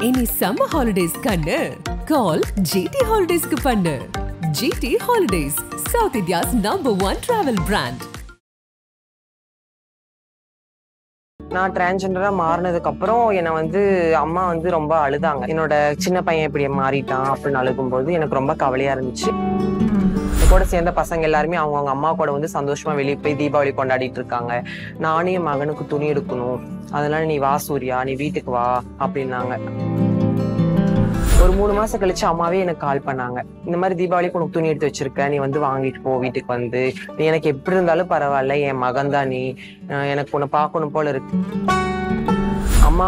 இனி summer holidays கண்ணு கால் GT ஹாலிடேஸ்க்கு பண்ணு. GT holidays, south India's #1 travel brand. நான் டிரான்ஸ்ஜெண்டரா மாறினதுக்கு அப்புறம் என்னை அம்மா ரொம்ப அழுதாங்க. என்னோட சின்ன பையன் இப்படி மாறிட்டான் அப்படின்னு அழுகும்போது எனக்கு ரொம்ப கவலையா இருந்துச்சு. கூட சேர்ந்த பசங்க எல்லாருமே அவங்க அம்மா கூட சந்தோஷமா வெளியே போய் தீபாவளி கொண்டாடிட்டு இருக்காங்க. நானே என் மகனுக்கு துணி எடுக்கணும், அதனால நீ வா சூர்யா, நீ வீட்டுக்கு வா அப்படின்னாங்க. ஒரு 3 மாசம் கழிச்சு அம்மாவே எனக்கு கால் பண்ணாங்க. இந்த மாதிரி தீபாவளிக்கு உனக்கு துணி எடுத்து வச்சிருக்க, நீ வாங்கிட்டு போ வீட்டுக்கு நீ எனக்கு எப்படி இருந்தாலும் பரவாயில்ல, என் மகன் தான் நீ, எனக்கு உன்னை பார்க்கணும் போல இருக்கு. அம்மா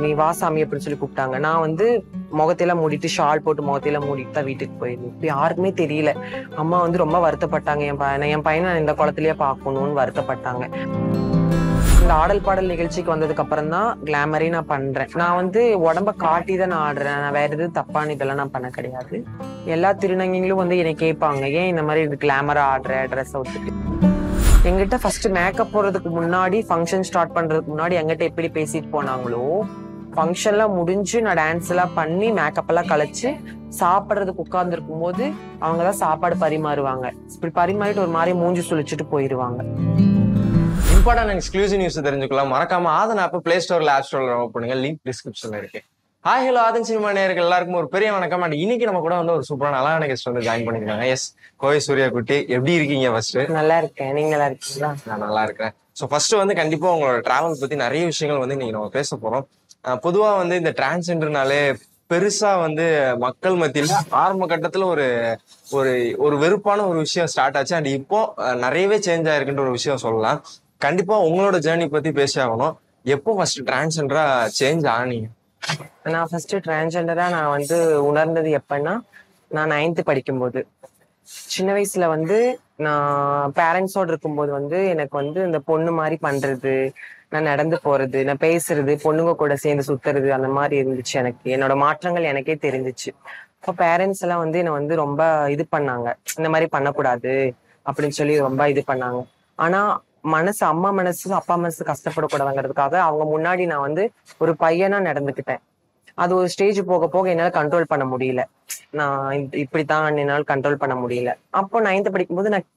நீ வா சாமி அப்படின்னு சொல்லி கூப்பிட்டாங்க. நான் முகத்தையெல்லாம் மூடிட்டு ஷால் போட்டு முகத்தையெல்லாம் மூடிட்டு தான் வீட்டுக்கு போயிருந்தேன். இப்ப யாருக்குமே தெரியல. அம்மா ரொம்ப வருத்தப்பட்டாங்க. என் பையனை இந்த குளத்திலேயே பார்க்கணும்னு வருத்தப்பட்டாங்க. இந்த ஆடல் பாடல் நிகழ்ச்சிக்கு வந்ததுக்கு அப்புறம் தான் கிளாமரே நான் பண்றேன். நான் உடம்ப காட்டி தான் நான் ஆடுறேன். நான் வேற எதுவும் தப்பான இதெல்லாம் நான் பண்ண கிடையாது. எல்லா திருநங்கைகளும் என்னை கேட்பாங்க, ஏன் இந்த மாதிரி கிளாமரா ஆடுற, ட்ரெஸ் அவுத்துட்டு. எங்கிட்ட ஃபர்ஸ்ட் மேக்கப் போறதுக்கு முன்னாடி, ஃபங்க்ஷன் ஸ்டார்ட் பண்றதுக்கு முன்னாடி எங்கிட்ட எப்படி பேசிட்டு போனாங்களோ, ஃபங்க்ஷன்லாம் முடிஞ்சு நான் டான்ஸ் எல்லாம் பண்ணி மேக்கப் எல்லாம் கழிச்சு சாப்பிட்றதுக்கு உட்கார்ந்து இருக்கும் போது அவங்கதான் சாப்பாடு பரிமாறுவாங்க. இப்படி பரிமாறிட்டு ஒரு மாதிரி மூஞ்சி சுழிச்சுட்டு போயிடுவாங்க. இம்பார்ட்டன்ட் எக்ஸ்க்ளூசிவ் நியூஸ் தெரிஞ்சுக்கலாம். மறக்காம ஆதன் ஆப் பிளே ஸ்டோர்ல ஆப் ஸ்டோர்ல டவுன்லோட் பண்ணுங்க. லிங்க் டிஸ்கிரிப்ஷன்ல இருக்கு. ஹாய் ஹலோ ஆதன் சினிமா நேயர்கள் எல்லாருக்கும் ஒரு பெரிய வணக்கம். அண்ட் இன்னைக்கு நம்ம கூட ஒரு சூப்பரான அழகான கெஸ்ட் ஜாயின் பண்ணிருக்காங்க. எஸ், கோவை சூர்யா குட்டி, எப்படி இருக்கீங்க? ஃபர்ஸ்ட் நல்லா இருக்கேன், நீங்க நல்லா இருக்கீங்களா? நான் நல்லா இருக்கிறேன். ஸோ ஃபர்ஸ்ட் கண்டிப்பா உங்களோட டிராவல் பத்தி நிறைய விஷயங்கள் இன்னைக்கு நம்ம பேச போறோம். பொதுவா இந்த டிரான்ஸ்ஜெண்டர்னாலே பெருசா மக்கள் மத்தியில ஆரம்ப கட்டத்துல ஒரு ஒரு ஒரு வெறுப்பான ஒரு விஷயம் ஸ்டார்ட் ஆச்சு. அண்ட் இப்போ நிறையவே சேஞ்ச் ஆயிருக்குன்ற ஒரு விஷயம் சொல்லலாம். கண்டிப்பா உங்களோட ஜேர்னி பத்தி பேசி ஆகணும். எப்போ ஃபர்ஸ்ட் டிரான்ஸ்ஜெண்டரா சேஞ்ச் ஆனீங்க? நான் ஃபர்ஸ்ட் டிரான்ஸ்ஜெண்டரா நான் உணர்ந்தது எப்பன்னா, நான் 9th படிக்கும்போது. சின்ன வயசுல நான் பேரண்ட்ஸோட இருக்கும்போது எனக்கு இந்த பொண்ணு மாதிரி பண்றது, நான் நடந்து போறது, நான் பேசுறது, பொண்ணுங்க கூட சேர்ந்து சுத்துறது, அந்த மாதிரி இருந்துச்சு. என்னோட மாற்றங்கள் எனக்கே தெரிஞ்சிச்சு. இப்போ பேரண்ட்ஸ் எல்லாம் என்னை ரொம்ப இது பண்ணாங்க, இந்த மாதிரி பண்ணக்கூடாது அப்படின்னு சொல்லி ரொம்ப இது பண்ணாங்க. ஆனா அம்மா மனசு அப்பா மனசு கஷ்டப்படக்கூடாதுங்கிறதுக்காக அவங்க முன்னாடி நான் ஒரு பையனா நடந்துக்கிட்டேன். அது ஒரு ஸ்டேஜ் போக போக என்னால கண்ட்ரோல் பண்ண முடியல. நான் இப்படித்தான் என்னால கண்ட்ரோல் பண்ண முடியல. அப்போ 9th படிக்கும்போது நான்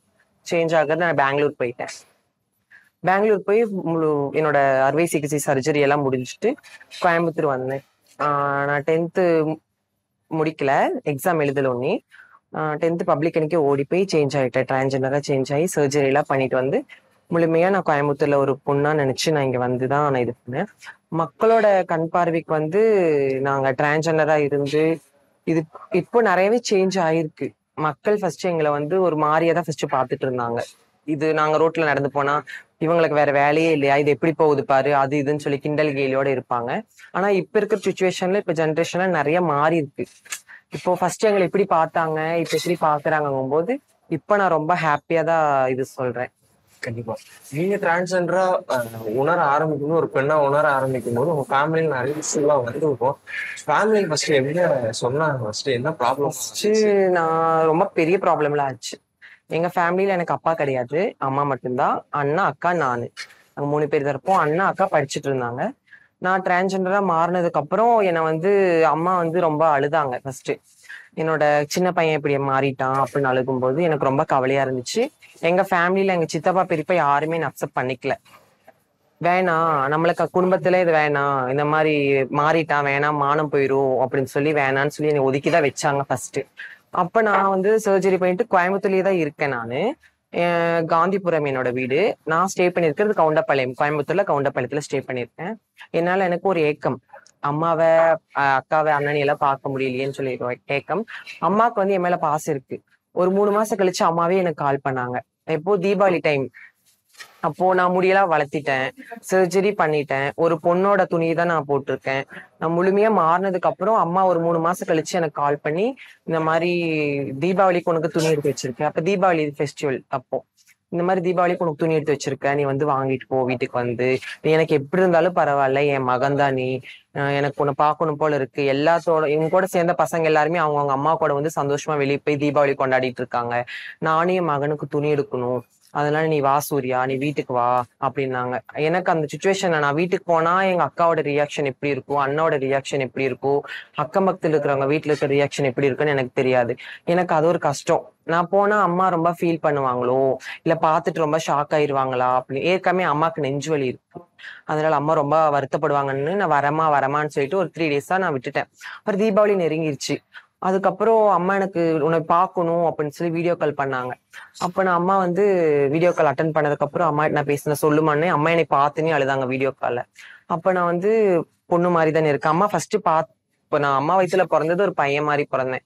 சேஞ்ச் ஆகிறது, நான் பெங்களூர் போயிட்டேன். பெங்களூர் போய் என்னோட அறுவை சிகிச்சை சர்ஜரி எல்லாம் முடிஞ்சுட்டு கோயம்புத்தூர் வந்தேன். நான் 10th முடிக்கல, எக்ஸாம் எழுதல ஒன்னி. 10th பப்ளிக் அன்னைக்கு ஓடி போய் சேஞ்ச் ஆயிட்டேன். டிரான்ஸ்ஜெண்டரா சேஞ்ச் ஆகி சர்ஜரி எல்லாம் பண்ணிட்டு முழுமையா நான் கோயம்புத்தூர்ல ஒரு பொண்ணா நினைச்சு நான் இங்க தான் நான் இது பண்ணேன். மக்களோட கண் பார்வைக்கு நாங்க டிரான்ஸ்ஜெண்டரா இருந்து இது இப்போ நிறையவே சேஞ்ச் ஆயிருக்கு. மக்கள் ஃபர்ஸ்ட் எங்களை ஒரு மாதிரியாதான் ஃபர்ஸ்ட் பாத்துட்டு இருந்தாங்க. இது நாங்க ரோட்ல நடந்து போனா இவங்களுக்கு வேற வேலையே இல்லையா, இது எப்படி போகுது பாரு, அது இதுன்னு சொல்லி கிண்டல் கேலியோட இருப்பாங்க. ஆனா இப்ப இருக்கிற சுச்சுவேஷன்ல, இப்ப ஜென்ரேஷன்ல நிறைய மாறி இருக்கு. இப்போ ஃபர்ஸ்ட் எங்களை எப்படி பார்த்தாங்க, இப்ப எப்படி பாக்குறாங்கும் போது இப்ப நான் ரொம்ப ஹாப்பியா தான் இது சொல்றேன். கண்டிப்பா நீங்க டிரான்ஸ்ஜெண்டரா உணர ஆரம்பிக்கும், ஒரு பெண்ணா உணர ஆரம்பிக்கும் போது உங்க ஃபேமிலியில நிறைய விஷயம்லாம் இருக்கும். ஃபேமிலி ஃபர்ஸ்ட் என்ன சொன்னாங்க? ஃபர்ஸ்ட் என்ன ப்ராப்ளம்? நான் ரொம்ப பெரிய ப்ராப்ளம்லாம் ஆச்சு. எங்க ஃபேமிலியில எனக்கு அப்பா கிடையாது, அம்மா மட்டும்தான். அண்ணா, அக்கா, நானு, நாங்க 3 பேர் தான் இருப்போம். அண்ணா அக்கா படிச்சுட்டு இருந்தாங்க. நான் டிரான்ஸ்ஜெண்டரா மாறினதுக்கு அப்புறம் என்னை அம்மா ரொம்ப அழுதாங்க. ஃபர்ஸ்ட் என்னோட சின்ன பையன் இப்படி மாறிட்டான் அப்படின்னு அழுகும்போது எனக்கு ரொம்ப கவலையா இருந்துச்சு. எங்க ஃபேமிலியில எங்க சித்தப்பா பெரியப்பா யாருமே அக்செப்ட் பண்ணிக்கல. வேணாம், நம்மளுக்கு குடும்பத்துல இது வேணாம், இந்த மாதிரி மாறிட்டான், வேணாம், மானம் போயிரும் அப்படின்னு சொல்லி வேணான்னு சொல்லி என்னை ஒதுக்கிதான் வச்சாங்க ஃபர்ஸ்ட். அப்ப நான் சர்ஜரி பண்ணிட்டு கோயம்புத்தூர்லயே தான் இருக்கேன். நானு காந்திபுரம் என்னோட வீடு. நான் ஸ்டே பண்ணிருக்கிறது கவுண்டப்பாளையம், கோயம்புத்தூர்ல கவுண்டப்பாளையத்துல ஸ்டே பண்ணிருக்கேன். என்னால எனக்கு ஒரு ஏக்கம், அம்மாவை, அக்காவை, அண்ணனை எல்லாம் பார்க்க முடியலையேன்னு சொல்லி ஏக்கம். அம்மாவுக்கு என் மேல பாசம் இருக்கு. ஒரு 3 மாசம் கழிச்சு அம்மாவே எனக்கு கால் பண்ணாங்க. எப்போ தீபாவளி டைம். அப்போ நான் முடியெல்லாம் வளர்த்திட்டேன், சர்ஜரி பண்ணிட்டேன், ஒரு பொண்ணோட துணி தான் நான் போட்டிருக்கேன். நான் முழுமையா மாறினதுக்கு அப்புறம் அம்மா ஒரு 3 மாசம் கழிச்சு எனக்கு கால் பண்ணி, இந்த மாதிரி தீபாவளிக்கு உனக்கு துணி எடுத்து வச்சிருக்கேன். அப்ப தீபாவளி ஃபெஸ்டிவல் அப்போ, இந்த மாதிரி தீபாவளிக்கு உனக்கு துணி எடுத்து வச்சிருக்க, நீ வாங்கிட்டு போ வீட்டுக்கு நீ எனக்கு எப்படி இருந்தாலும் பரவாயில்ல, என் மகன் தான் நீ, எனக்கு உன்னை பார்க்கணும் போல இருக்கு. இவங்க கூட சேர்ந்த பசங்க எல்லாருமே அவங்க அம்மா கூட சந்தோஷமா வெளியே போய் தீபாவளி கொண்டாடிட்டு இருக்காங்க. நானே என் மகனுக்கு துணி எடுக்கணும், அதனால நீ வா சூர்யா, நீ வீட்டுக்கு வா அப்படின்னாங்க. எனக்கு அந்த சுச்சுவேஷன்ல நான் வீட்டுக்கு போனா எங்க அக்காவோட ரியாக்ஷன் எப்படி இருக்கும், அண்ணாவோட ரியாக்ஷன் எப்படி இருக்கும், அக்கம் பக்கத்துல இருக்கிறவங்க வீட்டுல இருக்கிற ரியாக்ஷன் எப்படி இருக்குன்னு எனக்கு தெரியாது. எனக்கு அது ஒரு கஷ்டம். நான் போனா அம்மா ரொம்ப ஃபீல் பண்ணுவாங்களோ, இல்ல பாத்துட்டு ரொம்ப ஷாக் ஆயிருவாங்களா அப்படின்னு. ஏற்கனவே அம்மாக்கு நெஞ்சு வலி இருக்கு. அதனால அம்மா ரொம்ப வருத்தப்படுவாங்கன்னு நான் வரமான்னு சொல்லிட்டு ஒரு 3 days நான் விட்டுட்டேன். அப்புறம் தீபாவளி நெருங்கிருச்சு. அதுக்கப்புறம் அம்மா எனக்கு உன்னை பார்க்கணும் அப்படின்னு சொல்லி வீடியோ கால் பண்ணாங்க. அப்ப நான் அம்மா வந்து வீடியோ கால் அட்டன் பண்ணதுக்கு அப்புறம் அம்மா நான் பேசின சொல்லுமான்னு அம்மா என்னை பார்த்துனே அழுதாங்க வீடியோ கால்ல. அப்ப நான் வந்து பொண்ணு மாதிரி தானே இருக்கேன். அம்மா ஃபர்ஸ்ட் இப்ப நான் அம்மா வயசுல பிறந்தது ஒரு பையன் மாதிரி பிறந்தேன்.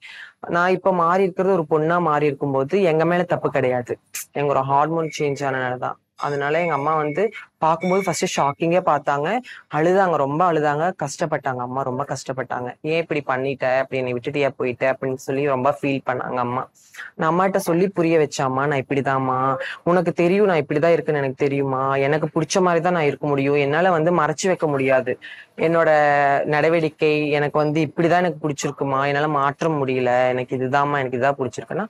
நான் இப்ப மாறி இருக்கிறது ஒரு பொண்ணா மாறி இருக்கும்போது எங்க மேல தப்பு கிடையாது. எங்க ஒரு ஹார்மோன் சேஞ்ச் ஆனதுனாலதான். அதனால எங்க அம்மா வந்து பார்க்கும்போது ஃபர்ஸ்ட் ஷாக்கிங்கே பார்த்தாங்க. அழுதாங்க, ரொம்ப அழுதாங்க, கஷ்டப்பட்டாங்க. அம்மா ரொம்ப கஷ்டப்பட்டாங்க. ஏன் இப்படி பண்ணிட்ட, அப்படி என்னை விட்டுட்டு ஏன் போயிட்ட அப்படின்னு சொல்லி ரொம்ப ஃபீல் பண்ணாங்க அம்மா. நான் அம்மாட்ட சொல்லி புரிய வச்சாம்மா, நான் இப்படிதாம்மா, உனக்கு தெரியும் நான் இப்படிதான் இருக்குன்னு எனக்கு தெரியுமா, எனக்கு பிடிச்ச மாதிரிதான் நான் இருக்க முடியும், என்னால வந்து மறைச்சு வைக்க முடியாது என்னோட நடவடிக்கை, எனக்கு வந்து இப்படிதான் எனக்கு பிடிச்சிருக்குமா, என்னால மாற்ற முடியல, எனக்கு இதுதாம்மா, எனக்கு இதான் பிடிச்சிருக்குன்னா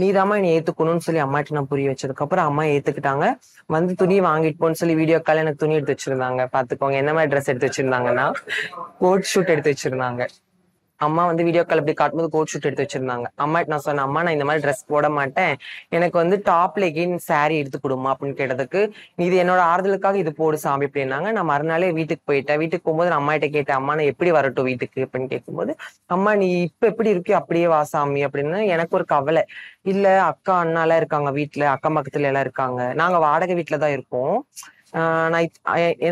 நீதாம்மா என்னை ஏத்துக்கணும்னு சொல்லி அம்மாட்ட நான் புரிய வச்சதுக்கு அப்புறம் அம்மா ஏத்துக்கிட்டாங்க. வந்து துணி வாங்கிட்டு போன்னு சொல்லி வீடியோ கால் எனக்கு துணி எடுத்து வச்சிருந்தாங்க. பாத்துக்கோங்க என்ன மாதிரி ட்ரெஸ் எடுத்து வச்சிருந்தாங்கன்னா கோட் ஷூட் எடுத்து வச்சிருந்தாங்க. அம்மா வந்து வீடியோ கால் இப்படி காட்டும்போது கோட் ஷூட் எடுத்து வச்சிருந்தாங்க. அம்மாட்ட நான் சொன்னேன், அம்மா நான் இந்த மாதிரி ட்ரெஸ் போட மாட்டேன், எனக்கு வந்து டாப் லெகின் சாரி எடுத்து கொடுமா அப்படின்னு கேட்டதுக்கு, நீ இது என்னோட ஆறுதலுக்காக இது போடு சாமி அப்படின்னாங்க. நான் மறுநாளே வீட்டுக்கு போயிட்டேன். வீட்டுக்கு போகும்போது நான் அம்மா கிட்ட கேட்டேன், அம்மா நான் எப்படி வரட்டும் வீட்டுக்கு அப்படின்னு கேட்கும்போது, அம்மா நீ இப்ப எப்படி இருக்கியோ அப்படியே வா சாமி அப்படின்னு. எனக்கு ஒரு கவலை, இல்ல அக்கா அண்ணா எல்லாம் இருக்காங்க வீட்டுல, அக்கம் பக்கத்துல எல்லாம் இருக்காங்க, நாங்க வாடகை வீட்டுலதான் இருக்கோம்.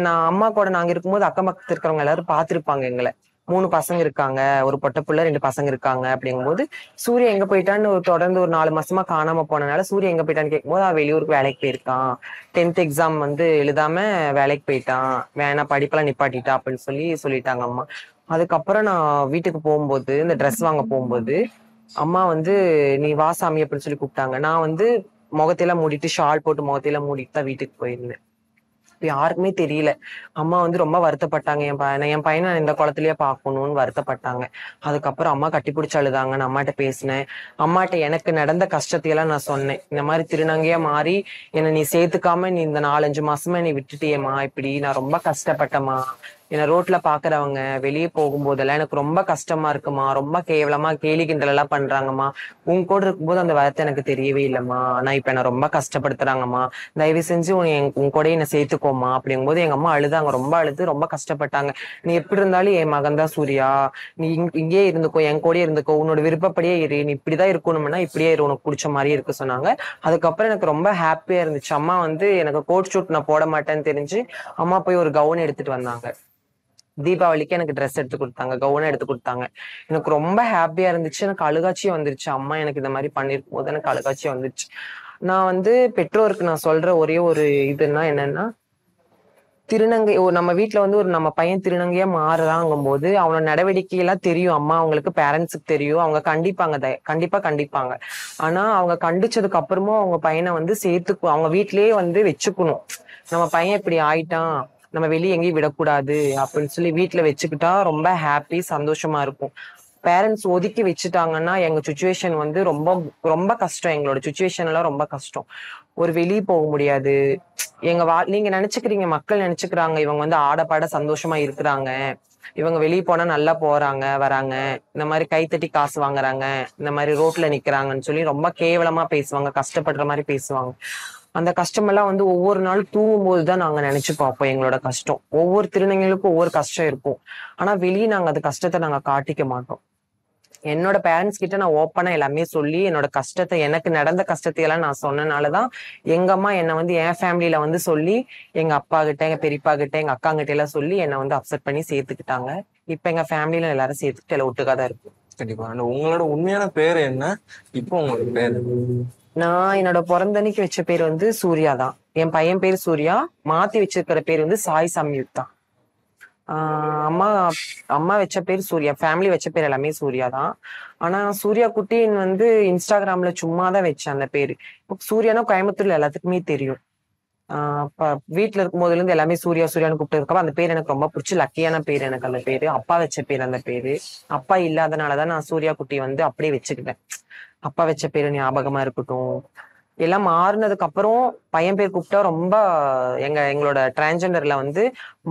நான் அம்மா கூட நாங்க இருக்கும்போது அக்கம் பக்கத்துல இருக்கிறவங்க எல்லாரும் பாத்திருப்பாங்க எங்களை. 3 பசங்க இருக்காங்க, ஒரு பொட்டை புள்ள, 2 பசங்க இருக்காங்க அப்படிங்கும்போது சூர்யா எங்க போயிட்டான்னு தொடர்ந்து ஒரு 4 மாசமா காணாம போனனால சூர்யா எங்க போயிட்டான்னு கேட்கும்போது அவன் வெளியூருக்கு வேலைக்கு போயிருக்கான், 10th எக்ஸாம் வந்து எழுதாம வேலைக்கு போயிட்டான், வேணா படிப்பெல்லாம் நிப்பாட்டிட்டா அப்படின்னு சொல்லிட்டாங்க அம்மா. அதுக்கப்புறம் நான் வீட்டுக்கு போகும்போது இந்த ட்ரெஸ் வாங்க போகும்போது அம்மா வந்து நீ வாசாமி அப்படின்னு சொல்லி கூப்பிட்டாங்க. நான் வந்து முகத்தையெல்லாம் மூடிட்டு ஷால் போட்டு முகத்தையெல்லாம் மூடிட்டு தான் வீட்டுக்கு போயிருந்தேன். யாருக்குமே தெரியல. அம்மா வந்து ரொம்ப வருத்தப்பட்டாங்க. என் பையனை இந்த குளத்திலேயே பார்க்கணும்னு வருத்தப்பட்டாங்க. அதுக்கப்புறம் அம்மா கட்டி பிடிச்சு அழுதாங்க. நான் அம்மாட்ட பேசினேன். அம்மாட்ட எனக்கு நடந்த கஷ்டத்தையெல்லாம் நான் சொன்னேன். இந்த மாதிரி திருநங்கையா மாறி என்னை நீ சேர்த்துக்காம நீ இந்த 4-5 மாசமா நீ விட்டுட்டியேம்மா, இப்படி நான் ரொம்ப கஷ்டப்பட்டேம்மா, என்ன ரோட்ல பாக்குறவங்க வெளியே போகும்போதெல்லாம் எனக்கு ரொம்ப கஷ்டமா இருக்குமா, ரொம்ப கேவலமா கேலி கிண்டல் எல்லாம் பண்றாங்கம்மா, உன் கூட இருக்கும்போது அந்த வார்த்தை எனக்கு தெரியவே இல்லைம்மா, ஆனா இப்ப என்ன ரொம்ப கஷ்டப்படுத்துறாங்கம்மா, தயவு செஞ்சு உன் கூட என்ன சேர்த்துக்கோமா அப்படிங்கும்போது எங்க அம்மா அழுதாங்க. ரொம்ப அழுது ரொம்ப கஷ்டப்பட்டாங்க. நீ எப்படி இருந்தாலும் என் மகன் தான் சூர்யா, நீ இங்கேயே இருந்துக்கோ, என் கூடயே இருந்துக்கோ, உன்னோட விருப்பப்படியே இரு, நீ இப்படிதான் இருக்கணும்னா இப்படியே இரு, உனக்கு பிடிச்ச மாதிரி இருக்கு சொன்னாங்க. அதுக்கப்புறம் எனக்கு ரொம்ப ஹாப்பியா இருந்துச்சு. அம்மா வந்து எனக்கு கோட் ஷூட் நான் போட மாட்டேன்னு தெரிஞ்சு அம்மா போய் ஒரு கவுன் எடுத்துட்டு வந்தாங்க. தீபாவளிக்கு எனக்கு ட்ரெஸ் எடுத்து கொடுத்தாங்க, கவுன் எடுத்து கொடுத்தாங்க. எனக்கு ரொம்ப ஹாப்பியா இருந்துச்சு. எனக்கு அழுகாட்சியும் வந்துருச்சு. அம்மா எனக்கு இந்த மாதிரி பண்ணிருக்கும் போது எனக்கு அழுகாட்சியும் வந்துருச்சு. நான் வந்து பெற்றோருக்கு நான் சொல்ற ஒரே ஒரு இதுன்னா என்னன்னா, திருநங்கை நம்ம வீட்டுல வந்து ஒரு நம்ம பையன் திருநங்கையா மாறுறாங்கும் போது அவனோட நடவடிக்கையெல்லாம் தெரியும். அம்மா அவங்களுக்கு பேரண்ட்ஸுக்கு தெரியும், அவங்க கண்டிப்பா கண்டிப்பாங்க. ஆனா அவங்க கண்டிச்சதுக்கு அப்புறமும் அவங்க பையனை வந்து அவங்க வீட்லயே வந்து வச்சுக்கணும். நம்ம பையன் இப்படி ஆயிட்டான், நம்ம வெளியே எங்கேயும் விடக்கூடாது அப்படின்னு சொல்லி வீட்டுல வச்சுக்கிட்டா ரொம்ப ஹாப்பி சந்தோஷமா இருக்கும். பேரண்ட்ஸ் ஒதுக்கி வச்சுட்டாங்கன்னா எங்க சுச்சுவேஷன் வந்து ரொம்ப ரொம்ப கஷ்டம். எங்களோட சுச்சுவேஷன் எல்லாம் ரொம்ப கஷ்டம். ஒரு வெளியே போக முடியாது. நீங்க நினைச்சுக்கிறீங்க, மக்கள் நினைச்சுக்கிறாங்க இவங்க வந்து ஆடப்பாட சந்தோஷமா இருக்கிறாங்க, இவங்க வெளியே போனா நல்லா போறாங்க வராங்க, இந்த மாதிரி கைத்தட்டி காசு வாங்குறாங்க, இந்த மாதிரி ரோட்ல நிக்கிறாங்கன்னு சொல்லி ரொம்ப கேவலமா பேசுவாங்க, கஷ்டப்படுற மாதிரி பேசுவாங்க. அந்த கஷ்டமெல்லாம் வந்து ஒவ்வொரு நாள் தூங்கும் போதுதான் நாங்க நினைச்சு பார்ப்போம். எங்களோட கஷ்டம் ஒவ்வொரு திருநங்கைகளுக்கும் ஒவ்வொரு கஷ்டம் இருக்கும். ஆனா வெளியே நாங்க அந்த கஷ்டத்தை நாங்க காட்டிக்க மாட்டோம். என்னோட பேரண்ட்ஸ் கிட்ட நான் ஓப்பனா எல்லாமே சொல்லி என்னோட கஷ்டத்தை, எனக்கு நடந்த கஷ்டத்தை எல்லாம் நான் சொன்னனாலதான் எங்க அம்மா என்னை வந்து என் ஃபேமிலியில வந்து சொல்லி எங்க அப்பா கிட்ட, எங்க பெரியப்பா கிட்ட, எங்க அக்கா கிட்ட எல்லாம் சொல்லி என்னை வந்து அப்செட் பண்ணி சேர்த்துக்கிட்டாங்க. இப்ப எங்க ஃபேமிலியில எல்லாரும் சேர்த்துக்கிட்டு எல்லாம் ஒட்டுக்காதான் இருக்கும். கண்டிப்பா. உங்களோட உண்மையான பேர் என்ன, இப்போ உங்களுக்கு பேர்? நான் என்னோட பிறந்தன்னைக்கு வச்ச பேர் வந்து சூர்யா தான். என் பையன் பேர் சூர்யா. மாத்தி வச்சிருக்கிற பேர் வந்து சாய் சம்யுக்தா. அம்மா அம்மா வச்ச பேர் சூர்யா, ஃபேமிலி வச்ச பேர் எல்லாமே சூர்யா தான். ஆனா சூர்யா குட்டின்னு வந்து இன்ஸ்டாகிராம்ல சும்மாதான் வச்சேன் அந்த பேரு. சூர்யானா கோயம்புத்தூர்ல எல்லாத்துக்குமே தெரியும். வீட்டுல இருக்கும் போதுல இருந்து எல்லாமே சூர்யா சூர்யான்னு கூப்பிட்டு இருக்கப்ப அந்த பேர் எனக்கு ரொம்ப பிடிச்சி லக்கியான பேர். எனக்கு அந்த பேரு அப்பா வச்ச பேர். அந்த பேரு அப்பா இல்லாதனாலதான் நான் சூர்யா குட்டி வந்து அப்படியே வச்சுக்கிட்டேன். அப்பா வச்ச பேரு ஞாபகமா இருக்கட்டும். எல்லாம் மாறினதுக்கு அப்புறம் பையன் பேர் கூப்பிட்டா ரொம்ப எங்களோட டிரான்ஜெண்டர்ல வந்து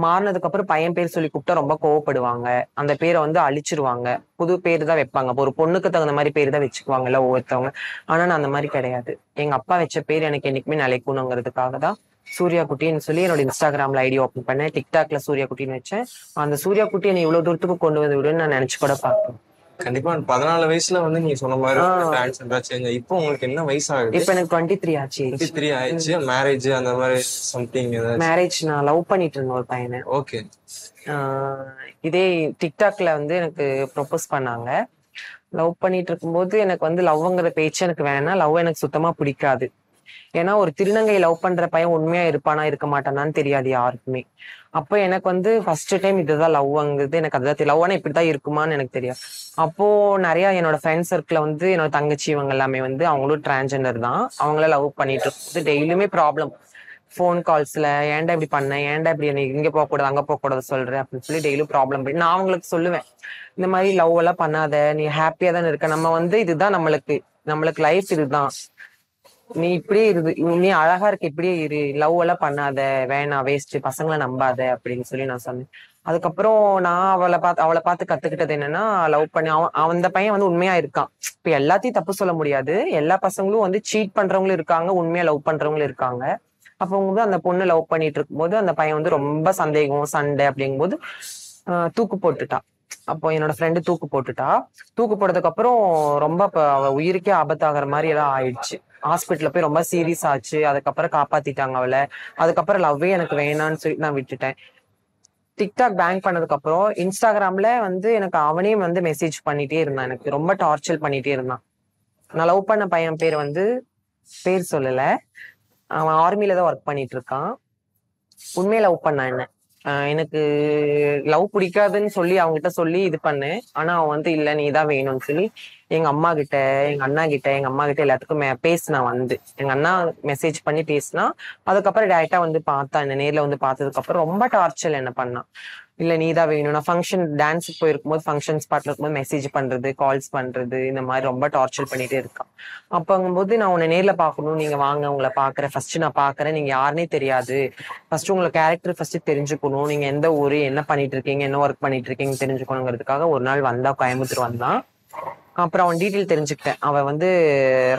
மாறினதுக்கு அப்புறம் பையன் பேர் சொல்லி கூப்பிட்டா ரொம்ப கோவப்படுவாங்க. அந்த பேரை வந்து அழிச்சிருவாங்க. புது பேர் தான் வைப்பாங்க. ஒரு பொண்ணுக்கு தகுந்த மாதிரி பேர் தான் வச்சுக்குவாங்கல்ல ஒவ்வொருத்தவங்க. ஆனா நான் அந்த மாதிரி கிடையாது. எங்க அப்பா வச்ச பேர் எனக்கு என்னைக்குமே நிலைக்கணுங்கிறதுக்காக தான் சூர்யா குட்டின்னு சொல்லி என்னோட இன்ஸ்டாகிராம்ல ஐடி ஓப்பன் பண்ணேன். டிக்டாக்ல சூர்யா குட்டின்னு வச்சேன். அந்த சூர்யா குட்டி என்னை இவ்வளவு தூரத்துக்கு கொண்டு வந்து விடுன்னு நான் நினைச்சு கூட பார்த்தேன். கண்டிப்பா 14 வயசுல வந்து நீங்க சொன்ன மாதிரி டிரான்ஸ்ஜெண்டரா சேஞ்ச். இப்போ உங்களுக்கு என்ன வயசு ஆகுது? இப்ப எனக்கு 23 ஆச்சு. 23 ஆயிடுச்சு. மேரேஜ் அந்த மாதிரி சம்திங்? மேரேஜ் நான் லவ் பண்ணிட்டு இருந்தேன் ஒரு பையனை. ஓகே. இதே டிக்டாக்ல வந்து எனக்கு ப்ரொபோஸ் பண்ணாங்க. லவ் பண்ணிட்டு இருக்கும்போது எனக்கு வந்து லவ்ங்கிற பேச்சு எனக்கு வேணாம். லவ் எனக்கு சுத்தமா பிடிக்காது. ஏன்னா ஒரு திருநங்கை லவ் பண்ற பையன் உண்மையா இருப்பானா இருக்க மாட்டானான்னு தெரியாது யாருக்குமே. அப்போ எனக்கு வந்து ஃபர்ஸ்ட் டைம் இதுதான் லவ்ங்கிறது எனக்கு அதுதான் தெரியும். லவ்னா இப்படிதான் இருக்குமான்னு எனக்கு தெரியாது. அப்போ நிறைய என்னோட ஃப்ரெண்ட் சர்க்கிள் வந்து என்னோட தங்கச்சி இவங்க எல்லாமே வந்து அவங்களும் டிரான்ஜெண்டர் தான். அவங்கள லவ் பண்ணிட்டு இருக்கும்போது டெய்லியுமே ப்ராப்ளம். ஃபோன் கால்ஸ்ல ஏன்டா இப்படி பண்ண, ஏன்டா இப்படி என்ன இங்க போக கூடாது அங்க போக கூடாது சொல்றேன் அப்படின்னு சொல்லி டெய்லியும் ப்ராப்ளம் பண்ணி நான் அவங்களுக்கு சொல்லுவேன், இந்த மாதிரி லவ் எல்லாம் பண்ணாத, நீ ஹாப்பியா தானே இருக்க, நம்ம வந்து இதுதான் நம்மளுக்கு லைஃப் இதுதான், நீ இப்படியே இரு, நீ அழகா இருக்க இப்படியே இரு, லவ் எல்லாம் பண்ணாத, வேணாம் வேஸ்ட், பசங்களை நம்பாத அப்படின்னு சொல்லி நான் சொன்னேன். அதுக்கப்புறம் நான் அவளை பார்த்து கத்துக்கிட்டது என்னன்னா, லவ் பண்ணி அந்த பையன் வந்து உண்மையா இருக்கான். இப்ப எல்லாத்தையும் தப்பு சொல்ல முடியாது. எல்லா பசங்களும் வந்து சீட் பண்றவங்களும் இருக்காங்க, உண்மையா லவ் பண்றவங்களும் இருக்காங்க. அப்போ வந்து அந்த பொண்ணு லவ் பண்ணிட்டு இருக்கும்போது அந்த பையன் வந்து ரொம்ப சந்தேகம் சண்டை அப்படிங்கும்போது தூக்கு போட்டுட்டான். அப்போ என்னோட ஃப்ரெண்டு தூக்கு போட்டதுக்கு அப்புறம் ரொம்ப அவ உயிருக்கே ஆபத்தாகிற மாதிரி எல்லாம் ஆயிடுச்சு. ஹாஸ்பிட்டல்ல போய் ரொம்ப சீரியஸ் ஆச்சு. அதுக்கப்புறம் காப்பாத்திட்டாங்க அவளை. அதுக்கப்புறம் லவ்வே எனக்கு வேணான்னு சொல்லி நான் விட்டுட்டேன். டிக்டாக் பேங்க் பண்ணதுக்கு அப்புறம் இன்ஸ்டாகிராம்ல வந்து எனக்கு அவனே வந்து மெசேஜ் பண்ணிட்டே இருந்தான். எனக்கு ரொம்ப டார்ச்சர் பண்ணிட்டே இருந்தான். நான் லவ் பண்ண பையன் பேர் சொல்லல, அவன் ஆர்மில தான் ஒர்க் பண்ணிட்டு இருக்கான். உண்மையை லவ் பண்ணான் என்ன. எனக்கு லவ் பிடிக்காதுன்னு சொல்லி அவங்ககிட்ட சொல்லி இது பண்ணேன். ஆனா அவன் வந்து இல்ல நீதான் வேணும்னு சொல்லி எங்க அம்மா கிட்ட, எங்க அண்ணா கிட்ட, எங்க அம்மா கிட்ட எல்லாத்துக்கும் பேசினா. வந்து எங்க அண்ணா மெசேஜ் பண்ணி பேசினா. அதுக்கப்புறம் டைரக்டா வந்து பார்த்தா, என்ன நேர்ல வந்து பார்த்ததுக்கு அப்புறம் ரொம்ப டார்ச்சர் என்ன பண்ணான். இல்ல நீதான் வேணும். நான் ஃபங்க்ஷன் டான்ஸுக்கு போயிருக்கும்போது ஃபங்க்ஷன் ஸ்பாட்ல இருக்கும்போது மெசேஜ் பண்றது, கால்ஸ் பண்றது, இந்த மாதிரி ரொம்ப டார்ச்சர் பண்ணிட்டே இருக்கான். அப்பங்கும்போது நான் உன்னை நேர்ல பாக்கணும், நீங்க வாங்க உங்களை பாக்குறேன், ஃபர்ஸ்ட் நான் பாக்குறேன், நீங்க யாருன்னே தெரியாது, ஃபர்ஸ்ட் உங்களை கேரக்டர் ஃபர்ஸ்ட் தெரிஞ்சுக்கணும், நீங்க எந்த ஊரு, என்ன பண்ணிட்டு இருக்கீங்க, என்ன ஒர்க் பண்ணிட்டு இருக்கீங்க தெரிஞ்சுக்கணுங்கிறதுக்காக ஒரு நாள் வந்தா, கோயம்புத்தூர் வந்தான். அப்புறம் அவன் டீட்டெயில் தெரிஞ்சுக்கிட்டேன். அவன் வந்து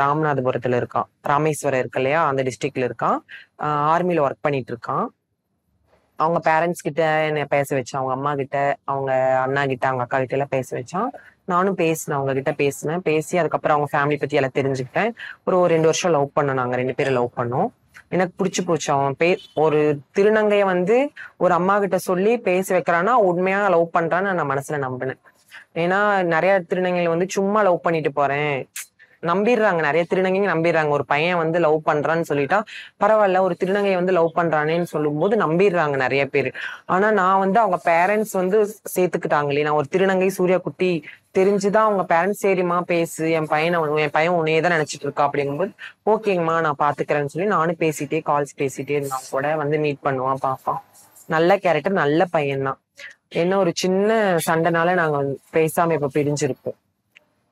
ராமநாதபுரத்துல இருக்கான், ராமேஸ்வரம் இருக்கு இல்லையா, அந்த டிஸ்ட்ரிக்ட்ல இருக்கான். ஆர்மில ஒர்க் பண்ணிட்டு இருக்கான். அவங்க பேரண்ட்ஸ் கிட்ட என்ன பேச வச்சான், அவங்க அம்மா கிட்ட, அவங்க அண்ணா கிட்ட, அவங்க அக்கா கிட்ட எல்லாம் பேச வச்சான். நானும் பேசினேன், அவங்க கிட்ட பேசி அதுக்கப்புறம் அவங்க ஃபேமிலி பத்தி எல்லாம் தெரிஞ்சுக்கிட்டேன். ஒரு 2 வருஷம் லவ் பண்ணோம். நாங்க 2 பேரும் லவ் பண்ணோம். எனக்கு பிடிச்சு போச்சு. அவன் ஒரு திருநங்கைய வந்து ஒரு அம்மா கிட்ட சொல்லி பேச வைக்கிறான்னா உண்மையா லவ் பண்றான்னு நான் மனசுல நம்பினேன். ஏன்னா நிறைய திருநங்கைகள் வந்து சும்மா லவ் பண்ணிட்டு போறேன் நம்பிடுறாங்க. நிறைய திருநங்கைங்க நம்பிடுறாங்க. ஒரு பையன் வந்து லவ் பண்றான்னு சொல்லிட்டா பரவாயில்ல, ஒரு திருநங்கை வந்து லவ் பண்றானேன்னு சொல்லும் போது நம்பிடுறாங்க நிறைய பேர். ஆனா நான் வந்து அவங்க பேரண்ட்ஸ் வந்து சேர்த்துக்கிட்டாங்களே, நான் ஒரு திருநங்கை சூர்யா குட்டி தெரிஞ்சுதான் அவங்க பேரண்ட்ஸ் சரிம்மா பேசு, என் பையன் உன்னையேதான் நினைச்சிட்டு இருக்கா அப்படிங்கும்போது ஓகேங்கம்மா நான் பாத்துக்கிறேன்னு சொல்லி நானும் கால்ஸ் பேசிட்டே இருந்தான். கூட வந்து மீட் பண்ணுவான், பாப்பான். நல்ல கேரக்டர், நல்ல பையன்தான். என்ன ஒரு சின்ன சண்டைனால நாங்க பேசாம இப்ப பிரிஞ்சிருப்போம்.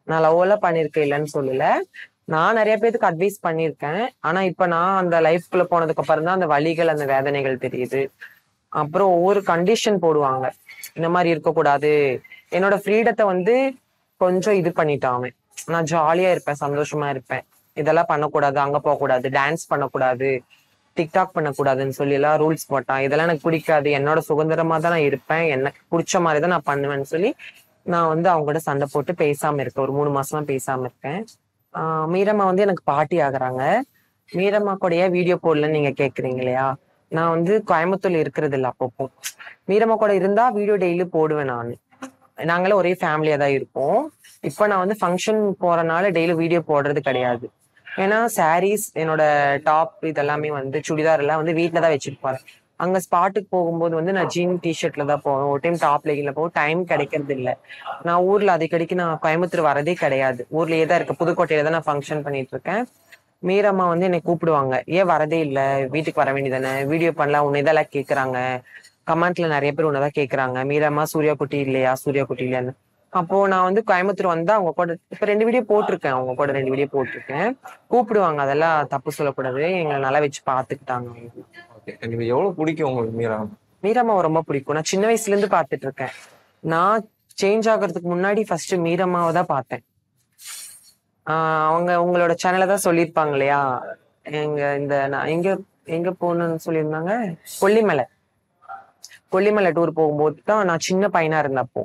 நான் லவ் எல்லாம் பண்ணிருக்கேன் இல்லைன்னு சொல்லல, நான் நிறைய பேருக்கு அட்வைஸ் பண்ணிருக்கேன். ஆனா இப்ப நான் அந்த லைஃப்குள்ள போனதுக்கு அப்புறம் தான் அந்த வலிகள், அந்த வேதனைகள் தெரியுது. அப்புறம் ஒவ்வொரு கண்டிஷன் போடுவாங்க, இந்த மாதிரி இருக்கக்கூடாது. என்னோட ஃப்ரீடத்தை வந்து கொஞ்சம் இது பண்ணிட்டான். நான் ஜாலியா இருப்பேன், சந்தோஷமா இருப்பேன். இதெல்லாம் பண்ணக்கூடாது, அங்க போக கூடாது, டான்ஸ் பண்ணக்கூடாது, டிக்டாக் பண்ணக்கூடாதுன்னு சொல்லி எல்லாம் ரூல்ஸ் போட்டான். இதெல்லாம் எனக்கு பிடிக்காது, என்னோட சுதந்திரமா தான் நான் இருப்பேன், எனக்கு பிடிச்ச மாதிரிதான் நான் பண்ணுவேன்னு சொல்லி நான் வந்து அவங்க கூட சண்டை போட்டு பேசாம இருக்கேன். ஒரு 3 மாசமா பேசாம இருக்கேன். மீரம்மா வந்து எனக்கு பாட்டி ஆகுறாங்க. மீரம்மா கூடயே வீடியோ போடலன்னு நீங்க கேக்குறீங்க இல்லையா, நான் வந்து கோயம்புத்தூர்ல இருக்கிறது இல்லை. அப்பப்போ மீரம்மா கூட இருந்தா வீடியோ டெய்லி போடுவேன். நாங்களும் ஒரே ஃபேமிலியா தான் இருப்போம். இப்ப நான் வந்து ஃபங்க்ஷன் போறனால டெய்லி வீடியோ போடுறது கிடையாது. ஏன்னா சாரீஸ், என்னோட டாப் இதெல்லாமே வந்து சுடிதார் எல்லாம் வந்து வீட்டுல தான் வச்சுட்டு போறேன். அங்க ஸ்பாட்டுக்கு போகும்போது வந்து நான் ஜீன் டிஷர்ட்ல தான் போவேன். ஒரு டைம் டாப் லெகின்ல போக டைம் கிடைக்கிறது இல்லை. நான் ஊர்ல அடிக்கடிக்கு நான் கோயம்புத்தூர் வரதே கிடையாது. ஊர்லயே தான் இருக்க, புதுக்கோட்டையில தான் நான் ஃபங்க்ஷன் பண்ணிட்டு இருக்கேன். மீரம்மா வந்து என்னை கூப்பிடுவாங்க, ஏன் வரதே இல்லை, வீட்டுக்கு வர வேண்டியதானே, வீடியோ பண்ணலாம், உன்னை இதெல்லாம் கேட்கறாங்க, கமெண்ட்ல நிறைய பேர் உன்னதான் கேட்கறாங்க, மீரம்மா சூர்யா குட்டி இல்லையா, சூர்யா குட்டி இல்லையான்னு. அப்போ நான் வந்து கோயம்புத்தூர் வந்தா அவங்க கூட இப்ப 2 வீடியோ போட்டிருக்கேன், அவங்க கூட 2 வீடியோ போட்டிருக்கேன். கூப்பிடுவாங்க, அதெல்லாம் தப்பு சொல்லக்கூடாது. எங்களை நல்லா வச்சு பாத்துக்கிட்டாங்க. ஓகே. கண்டிப்பா. எவ்வளவு பிடிக்கும் உங்களுக்கு மீரா? மீரம்மாவை ரொம்ப பிடிக்கும். நான் சின்ன வயசுல இருந்து பாத்துட்டு இருக்கேன். நான் சேஞ்ச் ஆகுறதுக்கு முன்னாடி ஃபர்ஸ்ட் மீரம்மாவை தான் பார்த்தேன். அவங்க உங்களோட சேனலை தான் சொல்லியிருப்பாங்க இல்லையா, எங்க இந்த நான் எங்க எங்க போகணும்னு சொல்லியிருந்தாங்க, கொல்லிமலை. கொல்லிமலை டூர் போகும்போது தான் நான் சின்ன பையனா இருந்தப்போ,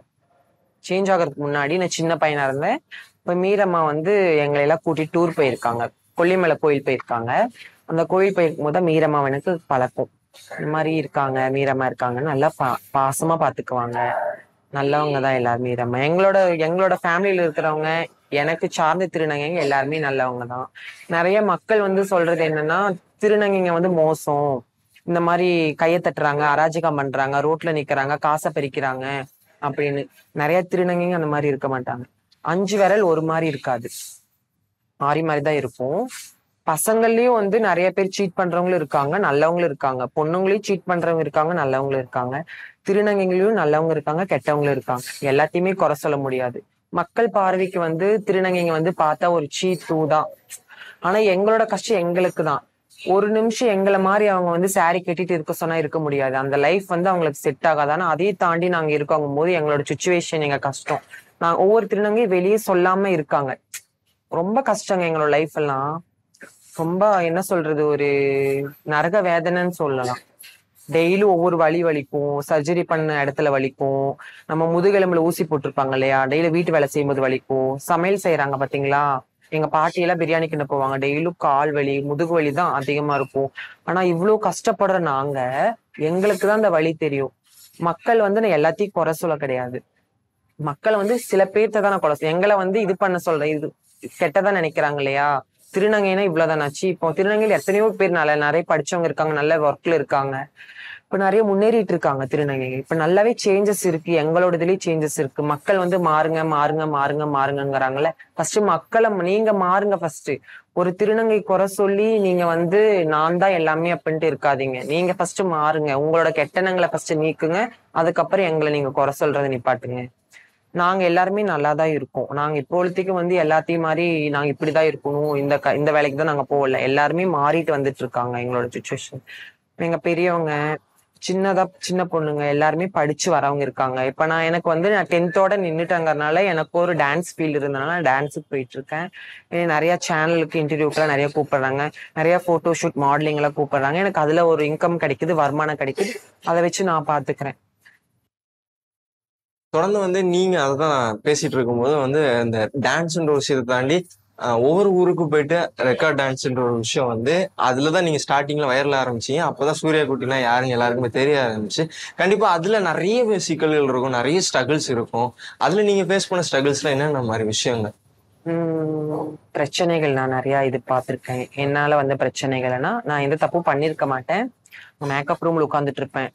சேஞ்ச் ஆகிறதுக்கு முன்னாடி நான் சின்ன பையனா இருந்தேன். இப்ப மீரம்மா வந்து எங்களை எல்லாம் கூட்டிட்டு டூர் போயிருக்காங்க, கொல்லிமலை கோயில் போயிருக்காங்க. அந்த கோயில் போயிருக்கும் போது மீரம்மா எனக்கு பழக்கம். இந்த மாதிரி இருக்காங்க, மீரம்மா இருக்காங்க, நல்லா பாசமா பாத்துக்குவாங்க. நல்லவங்க தான் எல்லாரும் மீரம்மா. எங்களோட ஃபேமிலியில இருக்கிறவங்க, எனக்கு சார்ந்த திருநங்கைங்க எல்லாருமே நல்லவங்க தான். நிறைய மக்கள் வந்து சொல்றது என்னன்னா, திருநங்கைங்க வந்து மோசம், இந்த மாதிரி கையை தட்டுறாங்க, அராஜகம் பண்றாங்க, ரோட்ல நிக்கிறாங்க, காசை பறிக்கிறாங்க அப்படின்னு. நிறைய திருநங்கைங்க அந்த மாதிரி இருக்க மாட்டாங்க. 5 விரல் ஒரு மாதிரி இருக்காது, மாறி மாதிரிதான் இருக்கும். பசங்கள்லயும் வந்து நிறைய பேர் சீட் பண்றவங்களும் இருக்காங்க, நல்லவங்களும் இருக்காங்க. பொண்ணுங்களையும் சீட் பண்றவங்க இருக்காங்க, நல்லவங்களும் இருக்காங்க. திருநங்கைகளையும் நல்லவங்க இருக்காங்க, கெட்டவங்களும் இருக்காங்க. எல்லாத்தையுமே குறை சொல்ல முடியாது. மக்கள் பார்வைக்கு வந்து திருநங்கைங்க வந்து பார்த்தா ஒரு சீட் டூ தான். ஆனா எங்களோட கஷ்டம் எங்களுக்கு தான். ஒரு நிமிஷம் எங்களை மாதிரி அவங்க வந்து சாரி கட்டிட்டு இருக்க சொன்னா இருக்க முடியாது. அந்த லைஃப் வந்து அவங்களுக்கு செட் ஆகாது. ஆனா அதையும் தாண்டி நாங்க இருக்கோங்கும் போது எங்களோட சுச்சுவேஷன் எங்க கஷ்டம். நான் ஒவ்வொரு திருநங்கையும் வெளியே சொல்லாம இருக்காங்க. ரொம்ப கஷ்டங்க எங்களோட லைஃப் எல்லாம். ரொம்ப என்ன சொல்றது, ஒரு நரக வேதனைன்னு சொல்லலாம். டெய்லி ஒவ்வொரு வலி வலிக்கும், சர்ஜரி பண்ண இடத்துல வலிக்கும், நம்ம முதுகெலும்புல ஊசி போட்டிருப்பாங்க இல்லையா, டெய்லி வீட்டு வேலை செய்யும்போது வலிக்கும். சமையல் செய்யறாங்க பாத்தீங்களா, எங்க பாட்டி எல்லாம் பிரியாணி கிண்ட போவாங்க, டெய்லியும் கால் வலி முதுகு வலி தான் அதிகமா இருக்கும். ஆனா இவ்வளவு கஷ்டப்படுற நாங்க, எங்களுக்கு தான் அந்த வலி தெரியும். மக்கள் வந்து நான் எல்லாத்தையும் குறை சொல்ல கிடையாது. மக்கள் வந்து சில பேர்த்த தான் நான் குறை சொல்ல, எங்களை வந்து இது பண்ண சொல்றேன், இது கெட்டதா நினைக்கிறாங்க இல்லையா. திருநங்கைனா இவ்வளவுதான் ஆச்சு. இப்போ திருநங்கையில எத்தனையோ பேர் நிறைய படிச்சவங்க இருக்காங்க, நல்ல ஒர்க்ல இருக்காங்க. இப்ப நிறைய முன்னேறிட்டு இருக்காங்க திருநங்கைகள். இப்ப நல்லாவே சேஞ்சஸ் இருக்கு, எங்களோட இதுலயே சேஞ்சஸ் இருக்கு. மக்கள் வந்து மாறுங்க மாறுங்க மாறுங்க மாறுங்கிறாங்கல்ல. ஃபர்ஸ்ட் மக்களை நீங்க மாறுங்க. ஃபர்ஸ்ட் ஒரு திருநங்கை குறை சொல்லி நீங்க வந்து நான் தான் எல்லாமே அப்படின்ட்டு இருக்காதீங்க. நீங்க ஃபர்ஸ்ட் மாறுங்க, உங்களோட கெட்டணங்களை ஃபர்ஸ்ட் நீக்குங்க. அதுக்கப்புறம் எங்களை நீங்க குறை சொல்றதை நிப்பாட்டுங்க. நாங்க எல்லாருமே நல்லாதான் இருக்கோம். நாங்க இப்பொழுதுக்கு வந்து எல்லாத்தையும் மாதிரி நாங்க இப்படிதான் இருக்கணும், இந்த வேலைக்கு தான் நாங்க போகல. எல்லாருமே மாறிட்டு வந்துட்டு இருக்காங்க எங்களோட சுச்சுவேஷன். எங்க பெரியவங்க, சின்ன பொண்ணுங்க எல்லாருமே படிச்சு வரவங்க இருக்காங்க. இப்ப எனக்கு வந்து நான் 10th நின்னுட்டேங்கறதுனால எனக்கு ஒரு டான்ஸ் ஃபீல்டு இருந்தனால டான்ஸுக்கு போயிட்டு இருக்கேன். நிறைய சேனலுக்கு இன்டர்வியூக்கெல்லாம் நிறைய கூப்பிடுறாங்க, நிறைய போட்டோ ஷூட் மாடலிங் எல்லாம் கூப்பிடுறாங்க. எனக்கு அதுல ஒரு இன்கம் கிடைக்குது, வருமானம் கிடைக்குது. அதை வச்சு நான் பாத்துக்கிறேன். தொடர்ந்து வந்து நீங்க அதான் பேசிட்டு இருக்கும்போது வந்து இந்த டான்ஸ்ன்ற ஒரு விஷயத்தை தாண்டி ஒவ்வொரு ஊருக்கு போயிட்டு ரெக்கார்ட் டான்ஸ்ன்ற ஒரு விஷயம் வந்து அதுலதான் நீங்க ஸ்டார்டிங்ல வைரல் ஆரம்பிச்சீங்க. அப்பதான் சூர்யா குட்டினா யாருன்னு எல்லாருக்குமே தெரிய ஆரம்பிச்சு. கண்டிப்பா அதுல நிறைய சிக்கல்கள் இருக்கும், நிறைய ஸ்ட்ரகிள்ஸ் இருக்கும். அதுல நீங்க ஃபேஸ் பண்ண ஸ்ட்ரகிள்ஸ்லாம் என்னென்ன மாதிரி விஷயங்கள்? பிரச்சனைகள் நான் நிறைய இது பார்த்திருக்கேன். என்னால வந்த பிரச்சனைகள்னா, நான் எந்த தப்பும் பண்ணிருக்க மாட்டேன். மேக்கப் ரூம்ல உட்காந்துட்டு இருப்பேன்.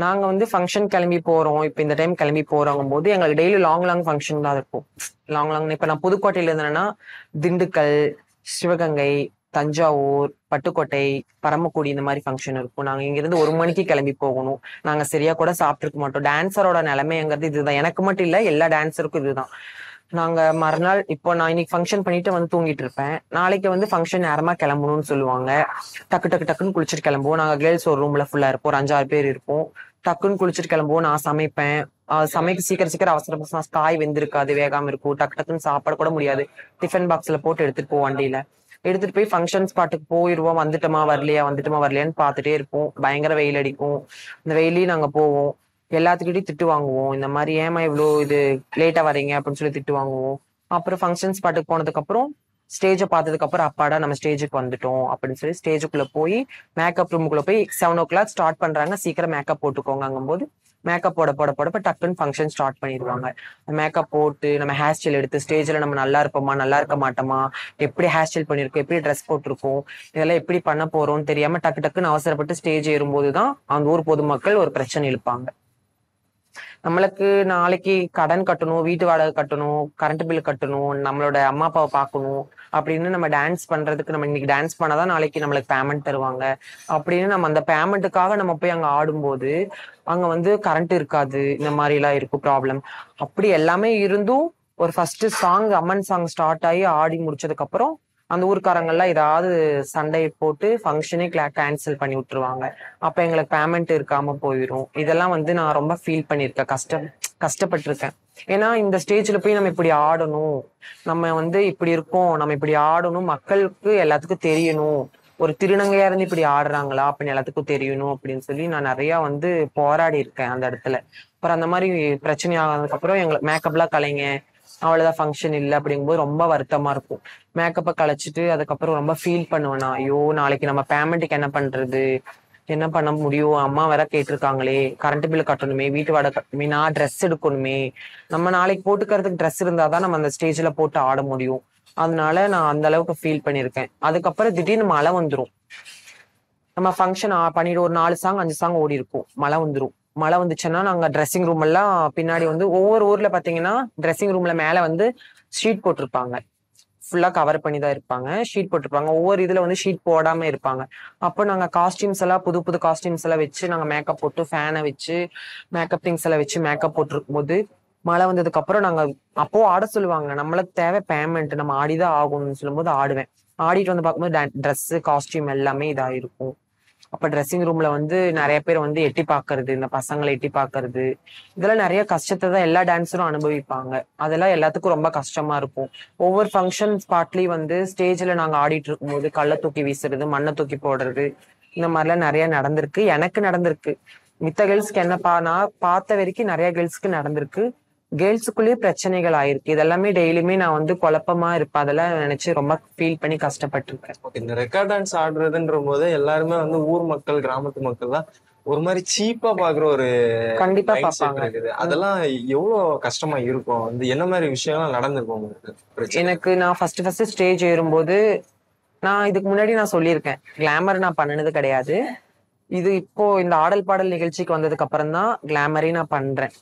நாங்க வந்து ஃபங்க்ஷன் கிளம்பி போறோம், இப்ப இந்த டைம் கிளம்பி போறோங்கும் போது எங்களுக்கு டெய்லி லாங் ஃபங்க்ஷன் தான் இருக்கும். லாங் இப்ப நான் புதுக்கோட்டையில இருந்தேன்னா திண்டுக்கல், சிவகங்கை, தஞ்சாவூர், பட்டுக்கோட்டை, பரமக்குடி இந்த மாதிரி ஃபங்க்ஷன் இருக்கும். நாங்க இங்க இருந்து 1 மணிக்கு கிளம்பி போகணும். நாங்க சரியா கூட சாப்பிட்டுருக்க மாட்டோம். டான்சரோட நிலைமைங்கிறது இதுதான். எனக்கு மட்டும் இல்ல, எல்லா டான்சருக்கும் இதுதான். நாங்க மறுநாள் இப்போ நான் இன்னைக்கு ஃபங்க்ஷன் பண்ணிட்டு வந்து தூங்கிட்டு இருப்பேன். நாளைக்கு வந்து ஃபங்க்ஷன் நேரமா கிளம்பணும்னு சொல்லுவாங்க. டக்குன்னு குளிச்சுட்டு கிளம்புவோம். நாங்க கேர்ள்ஸ் ஒரு ரூம்ல ஃபுல்லா இருப்போம், ஒரு 5-6 பேர் இருப்போம். டக்குன்னு குளிச்சுட்டு கிளம்புவோம். நான் சமைப்பேன். சமைக்க சீக்கிரம் அவசர காய் வெந்திருக்காது, வேகாம இருக்கும். டக்குன்னு சாப்பாடு கூட முடியாது. டிஃபன் பாக்ஸ்ல போட்டு எடுத்துட்டு போவோம் வண்டியில. எடுத்துட்டு போய் ஃபங்க்ஷன் ஸ்பாட்டுக்கு போயிடுவோம். வந்துட்டோமா வரலையான்னு பார்த்துட்டே இருப்போம். பயங்கர வெயில் அடிக்கும். இந்த வெயிலையும் நாங்க போவோம். எல்லாத்துக்கிட்டையும் திட்டு வாங்குவோம். இந்த மாதிரி ஏமா இவ்வளோ இது லேட்டா வரீங்க அப்படின்னு சொல்லி திட்டு வாங்குவோம். அப்புறம் ஃபங்க்ஷன் ஸ்பாட்டுக்கு போனதுக்கு அப்புறம் ஸ்டேஜை பார்த்ததுக்கு அப்புறம் அப்பாடா நம்ம ஸ்டேஜுக்கு வந்துட்டோம் அப்படின்னு சொல்லி ஸ்டேஜுக்குள்ள போய் மேக்கப் ரூமுக்குள்ள போய் 7 o'clock ஸ்டார்ட் பண்றாங்க, சீக்கிரம் மேக்கப் போட்டுக்கோங்கும் போது மேக்கப் போட டக்குன்னு ஃபங்க்ஷன் ஸ்டார்ட் பண்ணிடுவாங்க. மேக்கப் போட்டு நம்ம ஹேர் ஸ்டைல் எடுத்து ஸ்டேஜ்ல நம்ம நல்லா இருப்போமா நல்லா இருக்க மாட்டோமா, எப்படி ஹேர் ஸ்டைல் பண்ணிருக்கோம், எப்படி ட்ரெஸ் போட்டிருக்கோம், இதெல்லாம் எப்படி பண்ண போறோம்னு தெரியாம டக்குன்னு அவசரப்பட்டு ஸ்டேஜ் ஏறும்போதுதான் அந்த ஊர் பொதுமக்கள் ஒரு பிரச்சனை இழுப்பாங்க. நம்மளுக்கு நாளைக்கு கடன் கட்டணும், வீட்டு வாடகை கட்டணும், கரண்ட் பில் கட்டணும், நம்மளோட அம்மா அப்பாவை பார்க்கணும் அப்படின்னு நம்ம டான்ஸ் பண்றதுக்கு நம்ம இன்னைக்கு டான்ஸ் பண்ணாதான் நாளைக்கு நம்மளுக்கு பேமெண்ட் தருவாங்க அப்படின்னு நம்ம அந்த பேமெண்ட்டுக்காக நம்ம போய் அங்க ஆடும்போது அங்க வந்து கரண்ட் இருக்காது, இந்த மாதிரி எல்லாம் இருக்கும் ப்ராப்ளம். அப்படி எல்லாமே இருந்தும் ஒரு ஃபர்ஸ்ட் சாங் அம்மன் சாங் ஸ்டார்ட் ஆகி ஆடி முடிச்சதுக்கு அப்புறம் அந்த ஊர்க்காரங்கெல்லாம் ஏதாவது சண்டை போட்டு ஃபங்க்ஷனே கேன்சல் பண்ணி விட்டுருவாங்க. அப்ப எங்களுக்கு பேமெண்ட் இருக்காம போயிடும். இதெல்லாம் வந்து நான் ரொம்ப ஃபீல் பண்ணியிருக்கேன், கஷ்டப்பட்டிருக்கேன். ஏன்னா இந்த ஸ்டேஜ்ல போய் நம்ம இப்படி ஆடணும், நம்ம வந்து இப்படி இருக்கோம், நம்ம இப்படி ஆடணும், மக்களுக்கு எல்லாத்துக்கும் தெரியணும், ஒரு திருநங்கையா இருந்து இப்படி ஆடுறாங்களா அப்படின்னு எல்லாத்துக்கும் தெரியணும் அப்படின்னு சொல்லி நான் நிறைய வந்து போராடி இருக்கேன் அந்த இடத்துல. அப்புறம் அந்த மாதிரி பிரச்சனை ஆனதுக்கு அப்புறம் எங்களுக்கு மேக்கப்லாம் கலைங்க, அவ்வளவுதான் ஃபங்க்ஷன் இல்லை அப்படிங்கும்போது ரொம்ப வருத்தமா இருக்கும். மேக்கப்பை கலைச்சிட்டு அதுக்கப்புறம் ரொம்ப ஃபீல் பண்ணுவேன். ஐயோ நாளைக்கு நம்ம பேமெண்ட்டுக்கு என்ன பண்றது, என்ன பண்ண முடியும், அம்மா வேற கேட்டிருக்காங்களே, கரண்ட் பில் கட்டணுமே, வீட்டு வாடகை கட்டணுமே, நான் ட்ரெஸ் எடுக்கணுமே, நம்ம நாளைக்கு போட்டுக்கிறதுக்கு ட்ரெஸ் இருந்தாதான் நம்ம அந்த ஸ்டேஜ்ல போட்டு ஆட முடியும். அதனால நான் அந்த அளவுக்கு ஃபீல் பண்ணியிருக்கேன். அதுக்கப்புறம் திடீர்னு மழை வந்துடும். நம்ம ஃபங்க்ஷன் பண்ணிட்டு ஒரு 4 சாங் 5 சாங் ஓடி இருக்கும், மழை வந்துடும். மழை வந்துச்சுன்னா நாங்க ட்ரெஸ்ஸிங் ரூம் எல்லாம் பின்னாடி வந்து ஒவ்வொரு ஊர்ல பாத்தீங்கன்னா ட்ரெஸ்ஸிங் ரூம்ல மேல வந்து ஷீட் போட்டிருப்பாங்க, ஃபுல்லா கவர் பண்ணி தான் இருப்பாங்க, ஷீட் போட்டிருப்பாங்க. ஒவ்வொரு இதுல வந்து ஷீட் போடாம இருப்பாங்க. அப்போ நாங்க காஸ்டியூம்ஸ் எல்லாம் புது புது காஸ்டியூம்ஸ் எல்லாம் வச்சு நாங்க மேக்கப் போட்டு ஃபேனை வச்சு மேக்கப் திங்ஸ் எல்லாம் வச்சு மேக்கப் போட்டிருக்கும் போது மழை வந்ததுக்கு அப்புறம் நாங்க அப்போ ஆட சொல்லுவாங்க. நம்மளுக்கு தேவை பேமெண்ட், நம்ம ஆடிதான் ஆகணும்னு சொல்லும் போது ஆடுவேன். ஆடிட்டு வந்து பார்க்கும்போது ட்ரெஸ் காஸ்டியூம் எல்லாமே இதா இருக்கும். அப்ப ட்ரெஸ்ஸிங் ரூம்ல வந்து நிறைய பேர் வந்து எட்டி பாக்குறது, இந்த பசங்களை எட்டி பாக்குறது, இதெல்லாம் நிறைய கஷ்டத்தை தான் எல்லா டான்ஸரும் அனுபவிப்பாங்க. அதெல்லாம் எல்லாத்துக்கும் ரொம்ப கஷ்டமா இருக்கும். ஒவ்வொரு ஃபங்க்ஷன் ஸ்பாட்லயும் வந்து ஸ்டேஜ்ல நாங்க ஆடிட்டு இருக்கும்போது கல்லை தூக்கி வீசுறது, மண்ணை தூக்கி போடுறது, இந்த மாதிரிலாம் நிறைய நடந்திருக்கு. எனக்கு நடந்திருக்கு. மித்த கேர்ள்ஸ்க்கு என்னப்பா, நான் பார்த்த வரைக்கும் நிறைய கேர்ள்ஸ்க்கு நடந்திருக்கு. கேர்ள்ஸுக்குள்ளேயே பிரச்சனைகள் ஆயிருக்கு. இதெல்லாமே டெய்லியுமே நான் வந்து குழப்பமா இருப்பேன். அதெல்லாம் நினைச்சு ரொம்ப ஃபீல் பண்ணி கஷ்டப்பட்டிருக்கேன். இந்த ரெக்கார்ட் டான்ஸ் ஆடுறதுன்ற போது எல்லாருமே வந்து ஊர் மக்கள் கிராமத்து மக்கள் தான் ஒரு மாதிரி சீப்பா பாக்குற ஒரு கண்டிப்பா mindset பாப்பாங்க. இருக்குது. அதெல்லாம் எவ்வளவு கஷ்டமா இருக்கும், வந்து என்ன மாதிரி விஷயம்லாம் நடந்திருக்கும் உங்களுக்கு பிரச்சனை? எனக்கு நான் ஃபர்ஸ்ட் ஸ்டேஜ் ஏறும்போது நான் இதுக்கு முன்னாடி நான் சொல்லியிருக்கேன், கிளாமர் நான் பண்ணினது கிடையாது. இது இப்போ இந்த ஆடல் பாடல் நிகழ்ச்சிக்கு வந்ததுக்கு அப்புறம் தான் கிளாமரே நான் பண்றேன்.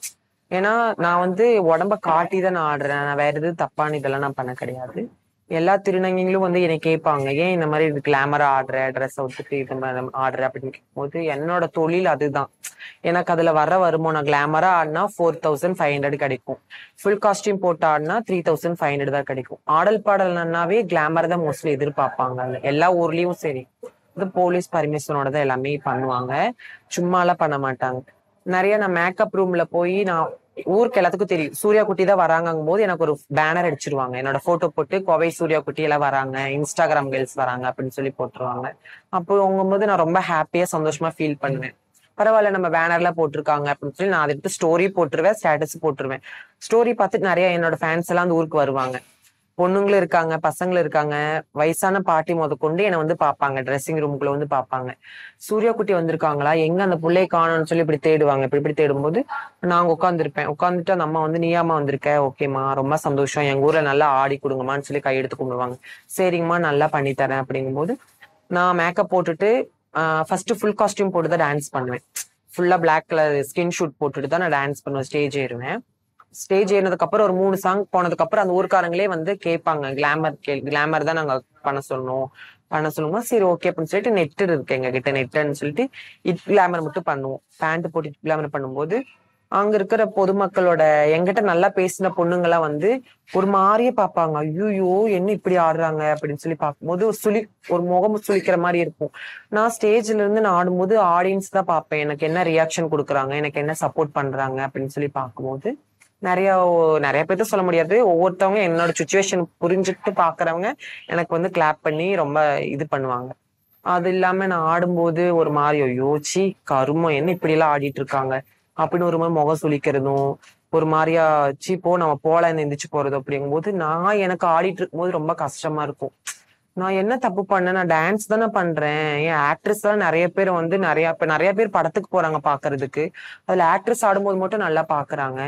ஏன்னா நான் வந்து உடம்ப காட்டி தான் நான் ஆடுறேன், நான் வேற எதுவும் தப்பான இதெல்லாம் நான் பண்ண கிடையாது. எல்லா திருநங்கைகளும் வந்து என்னை கேட்பாங்க, ஏன் இந்த மாதிரி கிளாமரா ஆடுற, ட்ரெஸ் விட்டுட்டு இது மாதிரி ஆடுற அப்படின்னு கேட்கும்போது என்னோட தொழில் அதுதான். எனக்கு அதுல வர வருமானம் கிளாமரா ஆடினா 4500 கிடைக்கும், ஃபுல் காஸ்டியூம் போட்டு ஆடினா 3500 தான் கிடைக்கும். ஆடல் பாடல்னாவே கிளாமர் தான் மோஸ்ட்லி எதிர்பார்ப்பாங்க எல்லா ஊர்லயும். சரி, இது போலீஸ் பர்மிஷனோட தான் எல்லாமே பண்ணுவாங்க, சும்மாலாம் பண்ண மாட்டாங்க. நிறைய நான் மேக்கப் ரூம்ல போய் நான் ஊருக்கு எல்லாத்துக்கும் தெரியும் சூர்யா குட்டி தான் வராங்கும் போது எனக்கு ஒரு பேனர் அடிச்சிருவாங்க, என்னோட போட்டோ போட்டு கோவை சூர்யா குட்டி எல்லாம் வராங்க, இன்ஸ்டாகிராம் கேர்ள்ஸ் வராங்க அப்படின்னு சொல்லி போட்டுருவாங்க. அப்போ போது நான் ரொம்ப ஹாப்பியா சந்தோஷமா ஃபீல் பண்ணுவேன். பரவாயில்ல நம்ம பேனர்ல போட்டிருக்காங்க அப்படின்னு சொல்லி நான் அதை எடுத்து ஸ்டோரி போட்டுருவேன், ஸ்டேட்டஸ் போட்டுருவேன். ஸ்டோரி பார்த்துட்டு நிறைய என்னோட ஃபேன்ஸ் எல்லாம் அந்த ஊருக்கு வருவாங்க. பொண்ணுங்களும் இருக்காங்க, பசங்களும் இருக்காங்க, வயசான பாட்டி முதற்கொண்டு என்னை வந்து பார்ப்பாங்க, ட்ரெஸ்ஸிங் ரூமுக்குள்ள வந்து பார்ப்பாங்க. சூர்யா குட்டி வந்திருக்காங்களா, எங்க அந்த பிள்ளையை காணோம்னு சொல்லி இப்படி தேடுவாங்க. இப்படி தேடும்போது நாங்க உட்காந்துருப்பேன். உட்காந்துட்டு அந்த அம்மா வந்து நீயாமா வந்திருக்க, ஓகேம்மா ரொம்ப சந்தோஷம், எங்க ஊர்ல நல்லா ஆடி கொடுங்கம்மான்னு சொல்லி கையெடுத்து கும்பிடுவாங்க. சரிங்கம்மா நல்லா பண்ணி தரேன் அப்படிங்கும்போது நான் மேக்கப் போட்டுட்டு ஃபர்ஸ்ட் ஃபுல் காஸ்டியூம் போட்டு தான் டான்ஸ் பண்ணுவேன். ஃபுல்லா பிளாக் கலர் ஸ்கின் ஷூட் போட்டுட்டு தான் நான் டான்ஸ் பண்ணுவேன், ஸ்டேஜ் ஏறுவேன். ஸ்டேஜ் ஏறினதுக்கு அப்புறம் ஒரு 3 சாங் போனதுக்கு அப்புறம் அந்த ஊர்க்காரங்களே வந்து கேட்பாங்க, கிளாமர் தான் நாங்க பண்ண சொல்லுவோம். சரி ஓகே அப்படின்னு சொல்லிட்டு நெட் இருக்கு எங்க கிட்ட, நெட்டுன்னு சொல்லிட்டு கிளாமர் மட்டும் பண்ணுவோம். பேண்ட் போட்டு கிளாமர் பண்ணும்போது அங்க இருக்கிற பொதுமக்களோட எங்கிட்ட நல்லா பேசின பொண்ணுங்கெல்லாம் வந்து ஒரு மாதிரியே பார்ப்பாங்க, ஐயோ என்ன இப்படி ஆடுறாங்க அப்படின்னு சொல்லி பார்க்கும்போது ஒரு முகம் சுளிக்கிற மாதிரி இருக்கும். நான் ஸ்டேஜ்ல இருந்து நான் ஆடும்போது ஆடியன்ஸ் தான் பார்ப்பேன், எனக்கு என்ன ரியாக்ஷன் கொடுக்குறாங்க, எனக்கு என்ன சப்போர்ட் பண்றாங்க அப்படின்னு சொல்லி பார்க்கும்போது நிறைய பேர்த்த சொல்ல முடியாது, ஒவ்வொருத்தவங்க என்னோட சுச்சுவேஷன் புரிஞ்சுட்டு பாக்குறவங்க எனக்கு வந்து கிளாப் பண்ணி ரொம்ப இது பண்ணுவாங்க. அது இல்லாம நான் ஆடும்போது ஒரு மாதிரி யோசிச்சு கருமம் என்ன இப்படி எல்லாம் ஆடிட்டு இருக்காங்க அப்படின்னு ஒரு மாதிரி முகம் சுளிக்கிறதும், ஒரு மாதிரியா போ நம்ம போல எந்திரிச்சு போறது அப்படிங்கும்போது நான் எனக்கு ஆடிட்டு இருக்கும்போது ரொம்ப கஷ்டமா இருக்கும். நான் என்ன தப்பு பண்ணேன், நான் டான்ஸ் தானே பண்றேன், ஏன் ஆக்ட்ரஸ் எல்லாம் நிறைய பேர் வந்து நிறைய பேர் படத்துக்கு போறாங்க பாக்குறதுக்கு, அதுல ஆக்ட்ரஸ் ஆடும்போது மட்டும் நல்லா பாக்குறாங்க.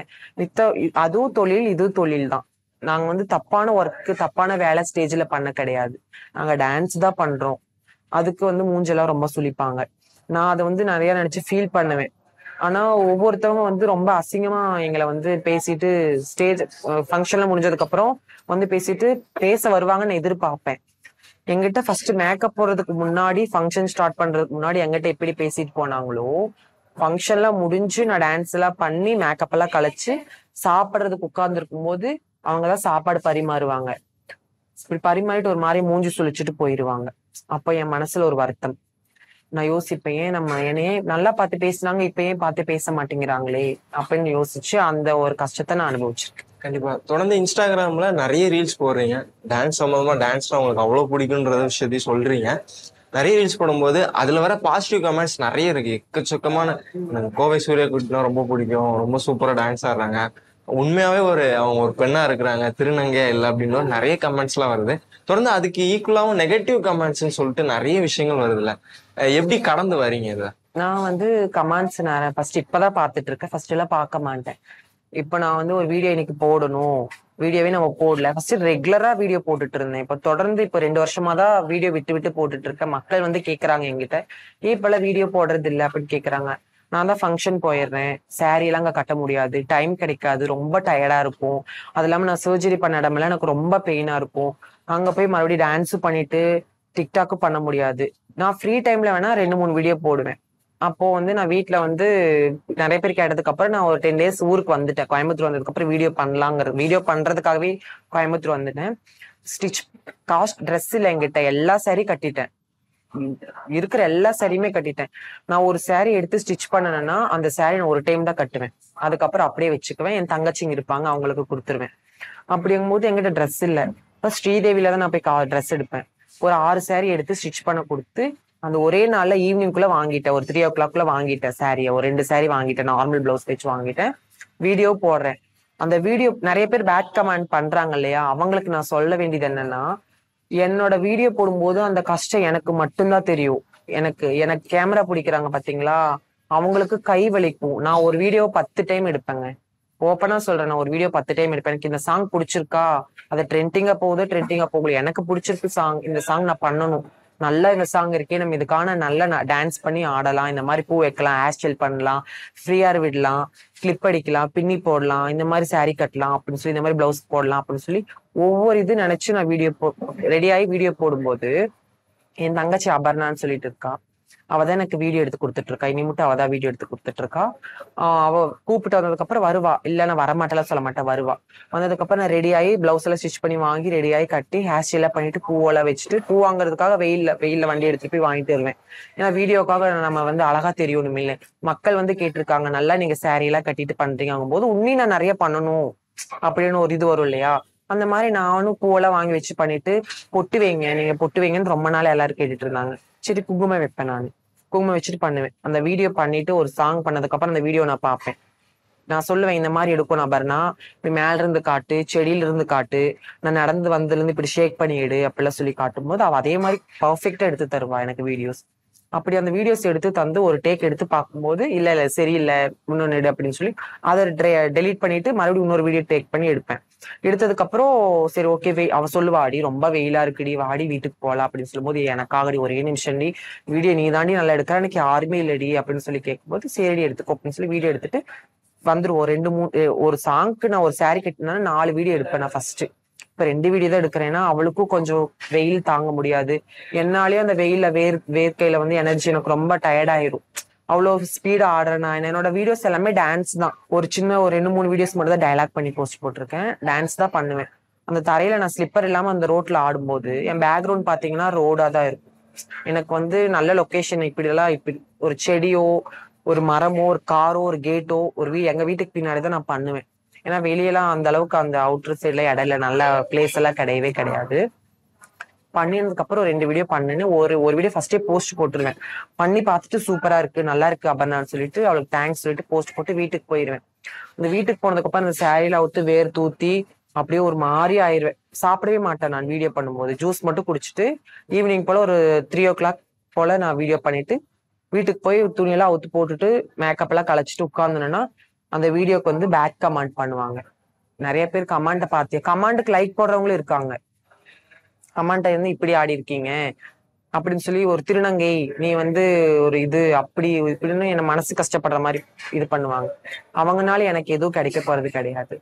அதுவும் தொழில், இதுவும் தொழில் தான். நாங்க வந்து தப்பான ஒர்க்கு தப்பான வேலை ஸ்டேஜ்ல பண்ண கிடையாது, நாங்க டான்ஸ் தான் பண்றோம். அதுக்கு வந்து மூஞ்செல்லாம் ரொம்ப சுளிப்பாங்க. நான் அதை வந்து நிறைய நினைச்சு ஃபீல் பண்ணுவேன். ஆனா ஒவ்வொருத்தவங்க வந்து ரொம்ப அசிங்கமா எங்களை வந்து பேசிட்டு ஸ்டேஜ் ஃபங்க்ஷன்ல முடிஞ்சதுக்கு அப்புறம் வந்து பேசிட்டு பேச வருவாங்கன்னு எதிர்பார்ப்பேன். எங்கிட்ட ஃபர்ஸ்ட் மேக்கப் போடுறதுக்கு முன்னாடி ஃபங்க்ஷன் ஸ்டார்ட் பண்றதுக்கு முன்னாடி எங்கிட்ட எப்படி பேசிட்டு போனாங்களோ, ஃபங்க்ஷன்லாம் முடிஞ்சு நான் டான்ஸ் எல்லாம் பண்ணி மேக்கப் எல்லாம் கழிச்சு சாப்பிடுறதுக்கு உட்கார்ந்து இருக்கும் போது அவங்கதான் சாப்பாடு பரிமாறுவாங்க. இப்படி பரிமாறிட்டு ஒரு மாதிரி மூஞ்சி சுழிச்சுட்டு போயிருவாங்க. அப்ப என் மனசுல ஒரு வருத்தம். நான் யோசிப்பேன், ஏன் நம்ம என்னையே நல்லா பார்த்து பேசினாங்க, இப்ப ஏன் பார்த்து பேச மாட்டேங்கிறாங்களே அப்படின்னு யோசிச்சு அந்த ஒரு கஷ்டத்தை நான் அனுபவிச்சிருக்கேன். கண்டிப்பா. தொடர்ந்து இன்ஸ்டாகிராம்ல நிறைய ரீல்ஸ் போடுறீங்க. டான்ஸ் சம்பந்தமா டான்ஸ்னா உங்களுக்கு அவ்வளவு பிடிக்கும்ன்ற விஷயத்தையும் சொல்றீங்க. நிறைய ரீல்ஸ் போடும்போது அதுல வர பாசிட்டிவ் கமெண்ட்ஸ் நிறைய இருக்கு. எக்கச்சக்கமான கோவை சூர்யா குட்டினா ரொம்ப பிடிக்கும், ரொம்ப சூப்பரா டான்ஸ் ஆடுறாங்க, உண்மையாவே அவங்க ஒரு பெண்ணா இருக்கிறாங்க, திருநங்கையா இல்லை அப்படின்னு நிறைய கமெண்ட்ஸ் எல்லாம் வருது. தொடர்ந்து அதுக்கு ஈக்குவலாவும் நெகட்டிவ் கமெண்ட்ஸ்ன்னு சொல்லிட்டு நிறைய விஷயங்கள் வருதுல்ல, எப்படி கடந்து வரீங்க இதை? நான் வந்து கமெண்ட்ஸ் நான் ஃபர்ஸ்ட் இப்பதான் பார்த்துட்டு இருக்கேன். ஃபர்ஸ்ட் எல்லாம் பார்க்க மாட்டேன். இப்ப நான் வந்து ஒரு வீடியோ இன்னைக்கு போடணும், வீடியோவே நம்ம போடல. ஃபர்ஸ்ட் ரெகுலரா வீடியோ போட்டுட்டு இருந்தேன். இப்ப தொடர்ந்து இப்ப 2 வருஷமா தான் வீடியோ விட்டு விட்டு போட்டுட்டு இருக்கேன். மக்கள் வந்து கேக்குறாங்க என்கிட்ட, ஏன் இப்பெல்லாம் வீடியோ போடுறது இல்லை அப்படின்னு கேக்குறாங்க. நான் தான் ஃபங்க்ஷன் போயிடுறேன், சாரி எல்லாம் அங்க கட்ட முடியாது, டைம் கிடைக்காது, ரொம்ப டயர்டா இருக்கும். அது இல்லாம நான் சர்ஜரி பண்ண இடமெல்லாம் எனக்கு ரொம்ப பெயினா இருக்கும். அங்க போய் மறுபடியும் டான்ஸும் பண்ணிட்டு டிக்டாக்கும் பண்ண முடியாது. நான் ஃப்ரீ டைம்ல வேணா 2-3 வீடியோ போடுவேன். அப்போ வந்து நான் வீட்டுல வந்து நிறைய பேர் கேட்டதுக்கு அப்புறம் நான் ஒரு 10 டேஸ் ஊருக்கு வந்துட்டேன். கோயம்புத்தூர் வந்ததுக்கு அப்புறம் வீடியோ பண்றதுக்காகவே கோயம்புத்தூர் வந்துட்டேன். ஸ்டிச் காஸ்ட் ட்ரெஸ் இல்லை என்கிட்ட, எல்லா சாரி கட்டிட்டேன். இருக்கிற எல்லா சாரியுமே கட்டிட்டேன். நான் ஒரு சாரி எடுத்து ஸ்டிச் பண்ணணும்னா அந்த சாரி நான் ஒரு டைம் தான் கட்டுவேன். அதுக்கப்புறம் அப்படியே வச்சுக்குவேன். என் தங்கச்சிங்க இருப்பாங்க, அவங்களுக்கு கொடுத்துருவேன். அப்படிங்கும் போது என்கிட்ட ட்ரெஸ் இல்லை. இப்போ ஸ்ரீதேவியில தான் நான் போய் ட்ரெஸ் எடுப்பேன். ஒரு 6 சாரி எடுத்து ஸ்டிச் பண்ண கொடுத்து அந்த ஒரே நாள்ல ஈவினிங்குள்ள வாங்கிட்டேன். ஒரு 3 o'clock வாங்கிட்டேன் சாரியை. ஒரு 2 சாரி வாங்கிட்டேன், நார்மல் பிளவுஸ் வச்சு வாங்கிட்டேன். வீடியோ போடுறேன். அந்த வீடியோ நிறைய பேர் பேட் கமெண்ட் பண்றாங்க இல்லையா, அவங்களுக்கு நான் சொல்ல வேண்டியது என்னன்னா, என்னோட வீடியோ போடும்போது அந்த கஷ்டம் எனக்கு மட்டும்தான் தெரியும். எனக்கு கேமரா பிடிக்கிறாங்க பாத்தீங்களா, அவங்களுக்கு கை வலிக்கும். நான் ஒரு வீடியோ 10 டைம் எடுப்பேங்க. ஓப்பனா சொல்றேன், நான் ஒரு வீடியோ 10 டைம் எடுப்பேன். எனக்கு இந்த சாங் பிடிச்சிருக்கா, அது ட்ரெண்டிங்கா போகல, எனக்கு பிடிச்சிருக்கு சாங், இந்த சாங் நான் பண்ணணும், நல்லா இந்த சாங் இருக்கே, நம்ம இதுக்கான நல்லா டான்ஸ் பண்ணி ஆடலாம், இந்த மாதிரி பூ வைக்கலாம், ஹேர் ஸ்டைல் பண்ணலாம், ஃப்ரீயார் விடலாம், கிளிப் அடிக்கலாம், பின்னி போடலாம், இந்த மாதிரி சாரி கட்டலாம் அப்படின்னு சொல்லி, இந்த மாதிரி பிளவுஸ் போடலாம் அப்படின்னு சொல்லி ஒவ்வொரு இது நினைச்சு நான் ரெடி ஆகி வீடியோ போடும்போது என் தங்கச்சி அபர்ணான்னு சொல்லிட்டு இருக்கா. அவதான் எனக்கு வீடியோ எடுத்து கொடுத்துட்டு இருக்கா. இனி மட்டும் அவதான் வீடியோ எடுத்து கொடுத்துட்டு இருக்கா. அவ கூப்பிட்டு வந்ததுக்கு அப்புறம் வருவா. இல்ல நான் வரமாட்டேலாம் சொல்ல மாட்டேன், வருவா. வந்ததுக்கு அப்புறம் நான் ரெடி ஆகி பிளவுஸ் எல்லாம் ஸ்டிச் பண்ணி வாங்கி ரெடி ஆகி கட்டி ஹேர் ஸ்டைல் பண்ணிட்டு பூவெல்லாம் வச்சுட்டு, பூ வாங்குறதுக்காக வெயில்ல வண்டி எடுத்துட்டு போய் வாங்கிட்டு வருவேன். ஏன்னா வீடியோக்காக நம்ம வந்து அழகா தெரியணும் இல்லை. மக்கள் வந்து கேட்டிருக்காங்க, நல்லா நீங்க சாரி எல்லாம் கட்டிட்டு பண்றீங்க போது உண்மையும் நான் நிறைய பண்ணணும் அப்படின்னு ஒரு இது வரும் இல்லையா. அந்த மாதிரி நானும் பூவெல்லாம் வாங்கி வச்சு பண்ணிட்டு, பொட்டு வைங்க, நீங்க பொட்டு வைங்கன்னு ரொம்ப நாள் எல்லாரும் கேட்டுட்டு இருந்தாங்க. சரி குங்குமம் வைப்பேன், நான் குங்குமம் வச்சுட்டு பண்ணுவேன். அந்த வீடியோ பண்ணிட்டு ஒரு சாங் பண்ணதுக்கு அப்புறம் அந்த வீடியோ நான் பார்ப்பேன். நான் சொல்லுவேன், இந்த மாதிரி எடுக்கும் நபர்னா இப்படி மேல இருந்து காட்டு, செடியில இருந்து காட்டு, நான் நடந்து வந்ததுல இருந்து இப்படி ஷேக் பண்ணிடு அப்படிலாம் சொல்லி காட்டும் போது அவ அதே மாதிரி பர்ஃபெக்டா எடுத்து தருவா எனக்கு வீடியோஸ். அப்படி அந்த வீடியோஸ் எடுத்து தந்து ஒரு டேக் எடுத்து பார்க்கும்போது இல்ல சரியில்லை, இன்னொன்னு எடு அப்படின்னு சொல்லி அதை டெலீட் பண்ணிட்டு மறுபடியும் இன்னொரு வீடியோ டேக் பண்ணி எடுப்பேன். எடுத்ததுக்கு அப்புறம் சரி ஓகே, அவ சொல்லுவா, அடி ரொம்ப வெயிலா இருக்குடி, வாடி வீட்டுக்கு போகலாம் அப்படின்னு சொல்லும் போது, எனக்காகடி ஒரே நிமிஷம்டி, வீடியோ நீ தாண்டி நல்லா எடுக்கிற, எனக்கு யாருமே இல்லடி அப்படின்னு சொல்லி கேட்கும்போது சரி எடுத்துக்கோ அப்படின்னு சொல்லி வீடியோ எடுத்துட்டு வந்துருவோம். 2-3 ஒரு சாங்க்கு நான் ஒரு சாரி கட்டினா 4 வீடியோ எடுப்பேன் நான் ஃபர்ஸ்ட். இப்ப 2 வீடியோ தான் எடுக்கிறேன்னா அவளுக்கும் கொஞ்சம் வெயில் தாங்க முடியாது, என்னாலயும் அந்த வெயில்ல வேர்க்கையில வந்து எனர்ஜி எனக்கு ரொம்ப டயர்ட் ஆயிரும். அவ்வளவு ஸ்பீடா ஆடுறேன் நான். என்னோட வீடியோஸ் எல்லாமே டான்ஸ் தான். ஒரு 2-3 வீடியோஸ் மட்டும் தான் டைலாக் பண்ணி போஸ்ட் போட்டிருக்கேன். டான்ஸ் தான் பண்ணுவேன். அந்த தரையில நான் ஸ்லிப்பர் இல்லாம அந்த ரோட்ல ஆடும்போது என் பேக்ரவுண்ட் பாத்தீங்கன்னா ரோடா தான் இருக்கும். எனக்கு வந்து நல்ல லொகேஷன் இப்படி ஒரு செடியோ, ஒரு மரமோ, ஒரு காரோ, ஒரு கேட்டோ, எங்க வீட்டுக்கு பின்னாடி தான் நான் பண்ணுவேன். ஏன்னா வெளியெல்லாம் அந்த அளவுக்கு அந்த அவுட்டர் சைட்ல இடையில நல்ல பிளேஸ் எல்லாம் கிடையவே கிடையாது. பண்ணினதுக்கு அப்புறம் 2 வீடியோ பண்ணேன்னு ஒரு வீடியோ ஃபர்ஸ்டே போஸ்ட் போட்டுருவேன். பண்ணி பார்த்துட்டு சூப்பரா இருக்கு, நல்லா இருக்கு அபர்ணான்னு சொல்லிட்டு அவளுக்கு தேங்க்ஸ் சொல்லிட்டு போஸ்ட் போட்டு வீட்டுக்கு போயிருவேன். இந்த வீட்டுக்கு போனதுக்கு அப்புறம் அந்த சாரியில அவுத்து வேர் தூத்தி அப்படியே ஒரு மாதிரி ஆயிடுவேன். சாப்பிடவே மாட்டேன் நான் வீடியோ பண்ணும்போது. ஜூஸ் மட்டும் குடிச்சிட்டு ஈவினிங் போல ஒரு 3 o'clock போல நான் வீடியோ பண்ணிட்டு வீட்டுக்கு போய் துணியெல்லாம் அவுத்து போட்டுட்டு மேக்கப் எல்லாம் களைச்சிட்டு உட்கார்ந்துனா அந்த வீடியோக்கு வந்து பேக் கமெண்ட் பண்ணுவாங்க. நிறைய பேர் கமெண்ட்டை பார்த்தேன். கமெண்ட்டுக்கு லைக் போடுறவங்களும் இருக்காங்க. கமெண்ட்டை வந்து இப்படி ஆடி இருக்கீங்க அப்படின்னு சொல்லி ஒரு திருநங்கை நீ வந்து ஒரு இது அப்படி இப்படின்னு என்ன மனசு கஷ்டப்படுற மாதிரி இது பண்ணுவாங்க. அவங்கனால எனக்கு எதுவும் கிடைக்க போறது கிடையாது.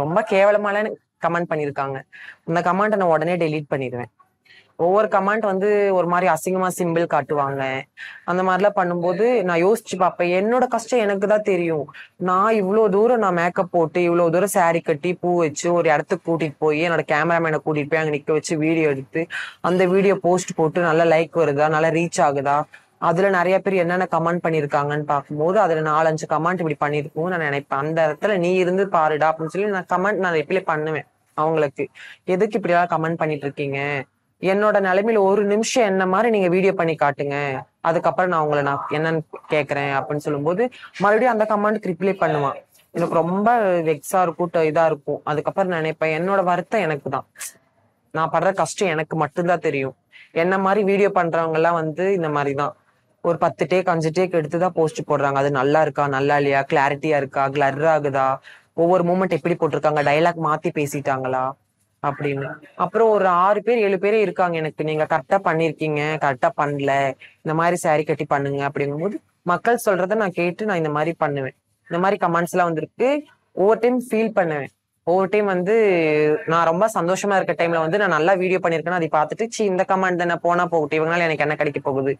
ரொம்ப கேவலமான கமெண்ட் பண்ணிருக்காங்க. அந்த கமெண்ட் நான் உடனே டெலீட் பண்ணிடுவேன். ஒவ்வொரு கமெண்ட் வந்து ஒரு மாதிரி அசிங்கமா சிம்பிள் காட்டுவாங்க. அந்த மாதிரிலாம் பண்ணும்போது நான் யோசிச்சு பார்ப்பேன், என்னோட கஷ்டம் எனக்கு தான் தெரியும். நான் இவ்வளவு தூரம் நான் மேக்கப் போட்டு இவ்வளவு தூரம் saree கட்டி பூ வச்சு ஒரு இடத்துக்கு கூட்டிட்டு போய் என்னோட கேமராமேனை கூட்டிட்டு போய் அங்க நிக்க வச்சு வீடியோ எடுத்து அந்த வீடியோ போஸ்ட் போட்டு நல்லா லைக் வருதா, நல்லா ரீச் ஆகுதா, அதுல நிறைய பேர் என்னென்ன கமெண்ட் பண்ணிருக்காங்கன்னு பார்க்கும்போது அதுல 4-5 கமெண்ட் இப்படி பண்ணிருக்கோம் நான் நினைப்பேன். அந்த இடத்துல நீ இருந்து பாருடா அப்படின்னு சொல்லி நான் ரிப்ளை பண்ணுவேன் அவங்களுக்கு. எதுக்கு இப்படி எல்லாம் கமெண்ட் பண்ணிட்டு இருக்கீங்க, என்னோட நிலைமையில ஒரு நிமிஷம் என்ன மாதிரி நீங்க வீடியோ பண்ணி காட்டுங்க, அதுக்கப்புறம் நான் என்னன்னு கேக்குறேன் அப்படின்னு சொல்லும்போது மறுபடியும் அந்த கமெண்ட்க்கு ரிப்ளை பண்ணுவான். எனக்கு ரொம்ப வெக்ஸா இருக்கும், இதா இருக்கும். அதுக்கப்புறம் நினைப்பேன் என்னோட வருத்தம் எனக்கு தான், நான் படுற கஷ்டம் எனக்கு மட்டும்தான் தெரியும். என்ன மாதிரி வீடியோ பண்றவங்க எல்லாம் வந்து இந்த மாதிரிதான் ஒரு 10 டேக் 5 டேக் எடுத்துதான் போஸ்ட் போடுறாங்க. அது நல்லா இருக்கா நல்லா இல்லையா, கிளாரிட்டியா இருக்கா, கிளர் ஆகுதா, ஒவ்வொரு மூமெண்ட் எப்படி போட்டிருக்காங்க, டைலாக் மாத்தி பேசிட்டாங்களா அப்படின்னு. அப்புறம் ஒரு 6 பேர் 7 பேரே இருக்காங்க எனக்கு, நீங்க கரெக்டா பண்ணிருக்கீங்க, கரெக்டா பண்ணல, இந்த மாதிரி saree கட்டி பண்ணுங்க அப்படிங்கும்போது மக்கள் சொல்றத நான் கேட்டு நான் இந்த மாதிரி பண்ணுவேன். இந்த மாதிரி கமெண்ட்ஸ் எல்லாம் வந்திருக்கு. ஒவ்வொரு டைம் ஃபீல் பண்ணுவேன். ஒவ்வொரு டைம் வந்து நான் ரொம்ப சந்தோஷமா இருக்க டைம்ல வந்து நான் நல்லா வீடியோ பண்ணிருக்கேன்னு அதை பார்த்துட்டு சி இந்த கமெண்ட் தானே போனா போகட்டும், இவங்களால எனக்கு என்ன கிடைக்க போகுது,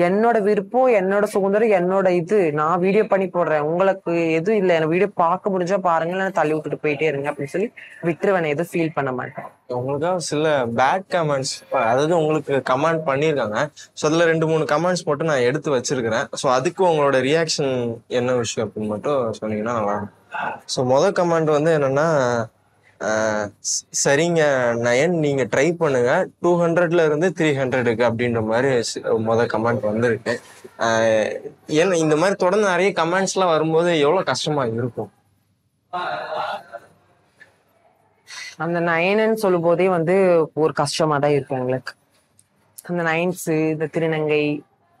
என்னோட விருப்பம் என்னோட சுதந்திரம் என்னோட இது, நான் வீடியோ பண்ணி போடுறேன், உங்களுக்கு எதுவும் இல்லை, எனக்கு வீடியோ பார்க்க முடிஞ்சா பாருங்க, இல்லைன்னா தள்ளி விட்டுட்டு போயிட்டே இருங்க அப்படின்னு சொல்லி விட்டுருவேன். எதுவும் ஃபீல் பண்ண மாட்டேன். உங்களுக்காக சில பேட் கமெண்ட்ஸ், அதாவது உங்களுக்கு கமெண்ட் பண்ணியிருக்காங்க. ஸோ அதில் 2-3 கமெண்ட்ஸ் மட்டும் நான் எடுத்து வச்சிருக்கிறேன். ஸோ அதுக்கு உங்களோட ரியாக்ஷன் என்ன விஷயம் அப்படின்னு மட்டும் சொன்னீங்கன்னா நல்லா இருக்கும். ஸோ மொதல் கமெண்ட் வந்து என்னன்னா, சரிங்க நயன், நீங்க ட்ரை பண்ணுங்க 200ல இருந்து 300க்கு அப்படின்ற மாதிரி மொதல் கமெண்ட் வந்திருக்கு. ஏன்னா இந்த மாதிரி தொடர்ந்து நிறைய கமெண்ட்ஸ் எல்லாம் வரும்போது எவ்வளவு கஷ்டமா இருக்கும். அந்த 9ன்னு சொல்லும் போதே வந்து ஒரு கஷ்டமா தான் இருக்கும் எங்களுக்கு. அந்த 9s இந்த திருநங்கை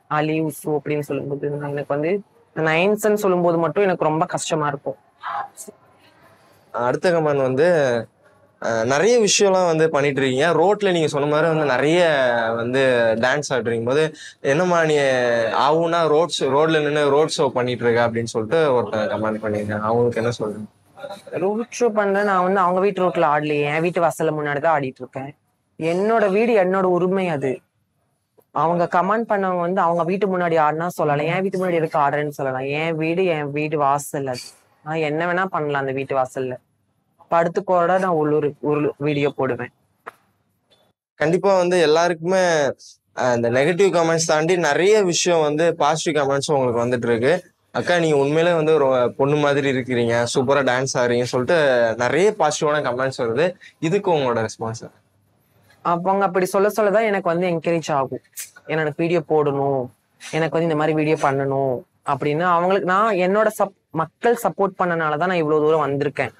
அலிவ்ஸ் அப்படின்னு சொல்லும்போது எனக்கு வந்து 9ஸ்ன்னு சொல்லும்போது மட்டும் எனக்கு ரொம்ப கஷ்டமா இருக்கும். அடுத்த கமெண்ட் வந்து, நிறைய விஷயம்லாம் வந்து பண்ணிட்டு இருக்கீங்க, ரோட்ல நீங்க சொன்ன மாதிரி வந்து நிறைய வந்து டான்ஸ் ஆடுறீங்க போது என்னம்மா நீ ஆகும்னா ரோட்ல நின்று ரோட் ஷோ பண்ணிட்டு இருக்க அப்படின்னு சொல்லிட்டு ஒருத்தன் கமெண்ட் பண்ணியிருக்கேன். அவங்களுக்கு என்ன சொல்றேன்? ரோட் ஷோ பண்றேன் நான் வந்து அவங்க வீட்டு ரோட்ல ஆடலையே, என் வீட்டு வாசல்ல முன்னாடிதான் ஆடிட்டு இருக்கேன். என்னோட வீடு என்னோட உரிமை அது. அவங்க கமெண்ட் பண்ணவங்க வந்து அவங்க வீட்டு முன்னாடி ஆடினா சொல்லலாம், என் வீட்டு முன்னாடி எதுக்கு ஆடுறேன்னு சொல்லலாம். என் வீடு வாசல் அது, நான் என்ன வேணா பண்ணலாம். அந்த வீட்டு வாசல்ல படுத்து கூட நான் ஒரு வீடியோ போடுவேன். கண்டிப்பா வந்து எல்லாருக்குமே இந்த நெகட்டிவ் கமெண்ட்ஸ் தாண்டி நிறைய விஷயம் வந்து பாசிட்டிவ் கமெண்ட்ஸும் உங்களுக்கு வந்துட்டு இருக்கு. அக்கா நீங்க உண்மையிலே வந்து ஒரு பொண்ணு மாதிரி இருக்கிறீங்க, சூப்பரா டான்ஸ் ஆடுறீங்க சொல்லிட்டு நிறைய பாசிட்டிவான கமெண்ட்ஸ் வருது. இதுக்கு உங்களோட ரெஸ்பான்ஸ்? அவங்க அப்படி சொல்லதான் எனக்கு வந்து என்கரேஜ் ஆகும், எனக்கு வீடியோ போடணும், எனக்கு வந்து இந்த மாதிரி வீடியோ பண்ணணும் அப்படின்னு. அவங்களுக்கு நான் என்னோட மக்கள் சப்போர்ட் பண்ணனாலதான் நான் இவ்வளவு தூரம் வந்திருக்கேன்.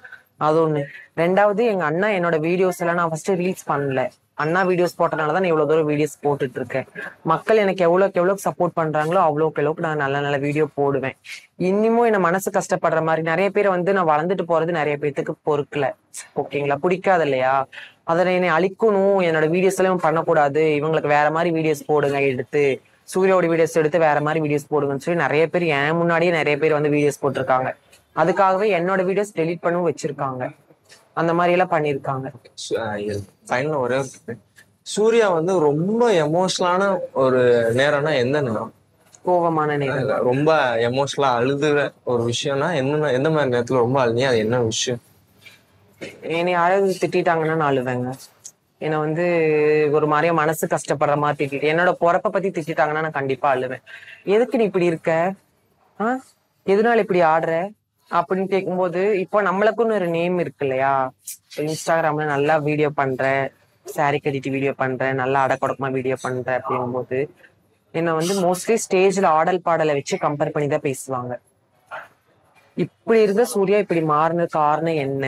அது ஒண்ணு. 2வது எங்க அண்ணா என்னோட வீடியோஸ் எல்லாம் நான் ஃபர்ஸ்ட் ரீல்ஸ் பண்ணல, அண்ணா வீடியோஸ் போட்டனாலதான் நான் இவ்வளவு தூரம் வீடியோஸ் போட்டுட்டு இருக்கேன். மக்கள் எனக்கு எவ்வளவுக்கு சப்போர்ட் பண்றாங்களோ அவ்வளவுக்கு நான் நல்ல வீடியோ போடுவேன். இன்னமும் என்ன மனசு கஷ்டப்படுற மாதிரி நிறைய பேர் வந்து நான் வளர்ந்துட்டு போறது நிறைய பேருக்கு பொறுக்கல, ஓகேங்களா, பிடிக்காது இல்லையா, அதை என்னை அழிக்கணும், என்னோட வீடியோஸ் எல்லாம் பண்ணக்கூடாது, இவங்களுக்கு வேற மாதிரி வீடியோஸ் போடுங்க, எடுத்து சூர்யாவோட வீடியோஸ் எடுத்து வேற மாதிரி வீடியோஸ் போடுங்கன்னு சொல்லி நிறைய பேர் என் முன்னாடியே நிறைய பேர் வந்து வீடியோஸ் போட்டிருக்காங்க. அதுக்காகவே என்னோட வீடியோஸ் டெலீட் பண்ணவும் வச்சிருக்காங்க. அந்த மாதிரி எல்லாம் பண்ணிருக்காங்க. ஃபைனலா ஒரே ஒரு, சூர்யா வந்து ரொம்ப எமோஷனலான ஒரு நேரம்னா எந்த நேரம்? கோபமான நேரம். ரொம்ப எமோஷனலா அழுதுற ஒரு விஷயம்னா எந்த மாதிரி நேரத்துல ரொம்ப அழுதியா, அது என்ன விஷயம்? என்னை யாராவது திட்டாங்கன்னா நான் அழுவேங்க. என்னை வந்து ஒரு மாதிரியா மனசு கஷ்டப்படுற மாதிரி திட்டிட்டு, என்னோட பொறப்பை பத்தி திட்டாங்கன்னா நான் கண்டிப்பா அழுவேன். எதுக்கு நீ இப்படி இருக்க, எதனால இப்படி ஆடுற அப்படின்னு கேட்கும்போது, இப்போ நம்மளுக்குன்னு ஒரு நேம் இருக்கு இல்லையா, இன்ஸ்டாகிராம்ல நல்லா வீடியோ பண்றேன், saree கட்டிட்டு வீடியோ பண்றேன், நல்லா அடக்கொடக்கமா வீடியோ பண்றேன் அப்படிங்கும்போது என்னை வந்து மோஸ்ட்லி ஸ்டேஜ்ல ஆடல் பாடலை வச்சு கம்பேர் பண்ணி தான் பேசுவாங்க. இப்படி இருந்த சூர்யா இப்படி மாறின காரணம் என்ன,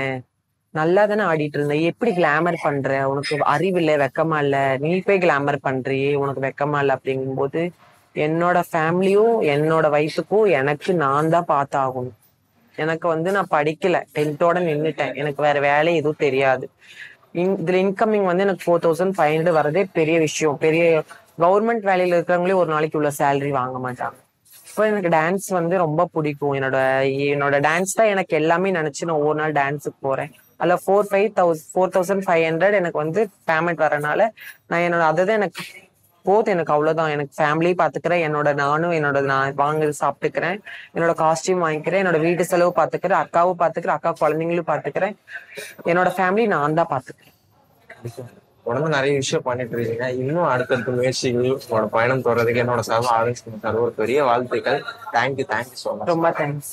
நல்லா தானே ஆடிட்டு இருந்த, எப்படி கிளாமர் பண்ற, உனக்கு அறிவு இல்லை, வெக்கமா இல்ல, நீ போய் கிளாமர் பண்றியே, உனக்கு வெக்கமா இல்லை அப்படிங்கும்போது என்னோட ஃபேமிலியும் என்னோட வயசுக்கும் எனக்கு நான் தான் பார்த்தாகணும். எனக்கு வந்து நான் படிக்கல, 10th நின்னுட்டேன், எனக்கு வேற வேலை எதுவும் தெரியாது. இதுல இன்கமிங் வந்து எனக்கு 4500 வரதே பெரிய விஷயம். பெரிய கவர்மெண்ட் வேலையில இருக்கிறவங்களே ஒரு நாளைக்கு உள்ள சேலரி வாங்க மாட்டாங்க. இப்போ எனக்கு டான்ஸ் வந்து ரொம்ப பிடிக்கும். என்னோட டான்ஸ் தான் எனக்கு எல்லாமே நினைச்சு நான் ஒவ்வொரு நாள் டான்ஸுக்கு போறேன். அதுல 4500 எனக்கு வந்து பேமெண்ட் வரனால நான் அதுதான் எனக்கு போதும். எனக்கு அவ்வளவுதான். எனக்கு ஃபேமிலி பாத்துக்கிறேன், நான் வாங்குறது சாப்பிட்டுக்கிறேன், என்னோட காஸ்டியூம் வாங்கிக்கிறேன், என்னோட வீட்டு செலவு பாத்துக்கிறேன், அக்காவும் பாத்துக்கிறேன், அக்கா குழந்தைங்களும் பாத்துக்கிறேன், என்னோட ஃபேமிலி நான் தான் பாத்துக்கிறேன். தொடர்ந்து நிறைய விஷயம் பண்ணிட்டு இருக்கீங்க. இன்னும் அடுத்தடுத்த முயற்சிகள் உங்களோட பயணம் தொடர்றதுக்கு என்னோட சார்பாக ஆரம்பிச்சு ஒரு பெரிய வாழ்த்துக்கள். Thank you so much. ரொம்ப தேங்க்ஸ்.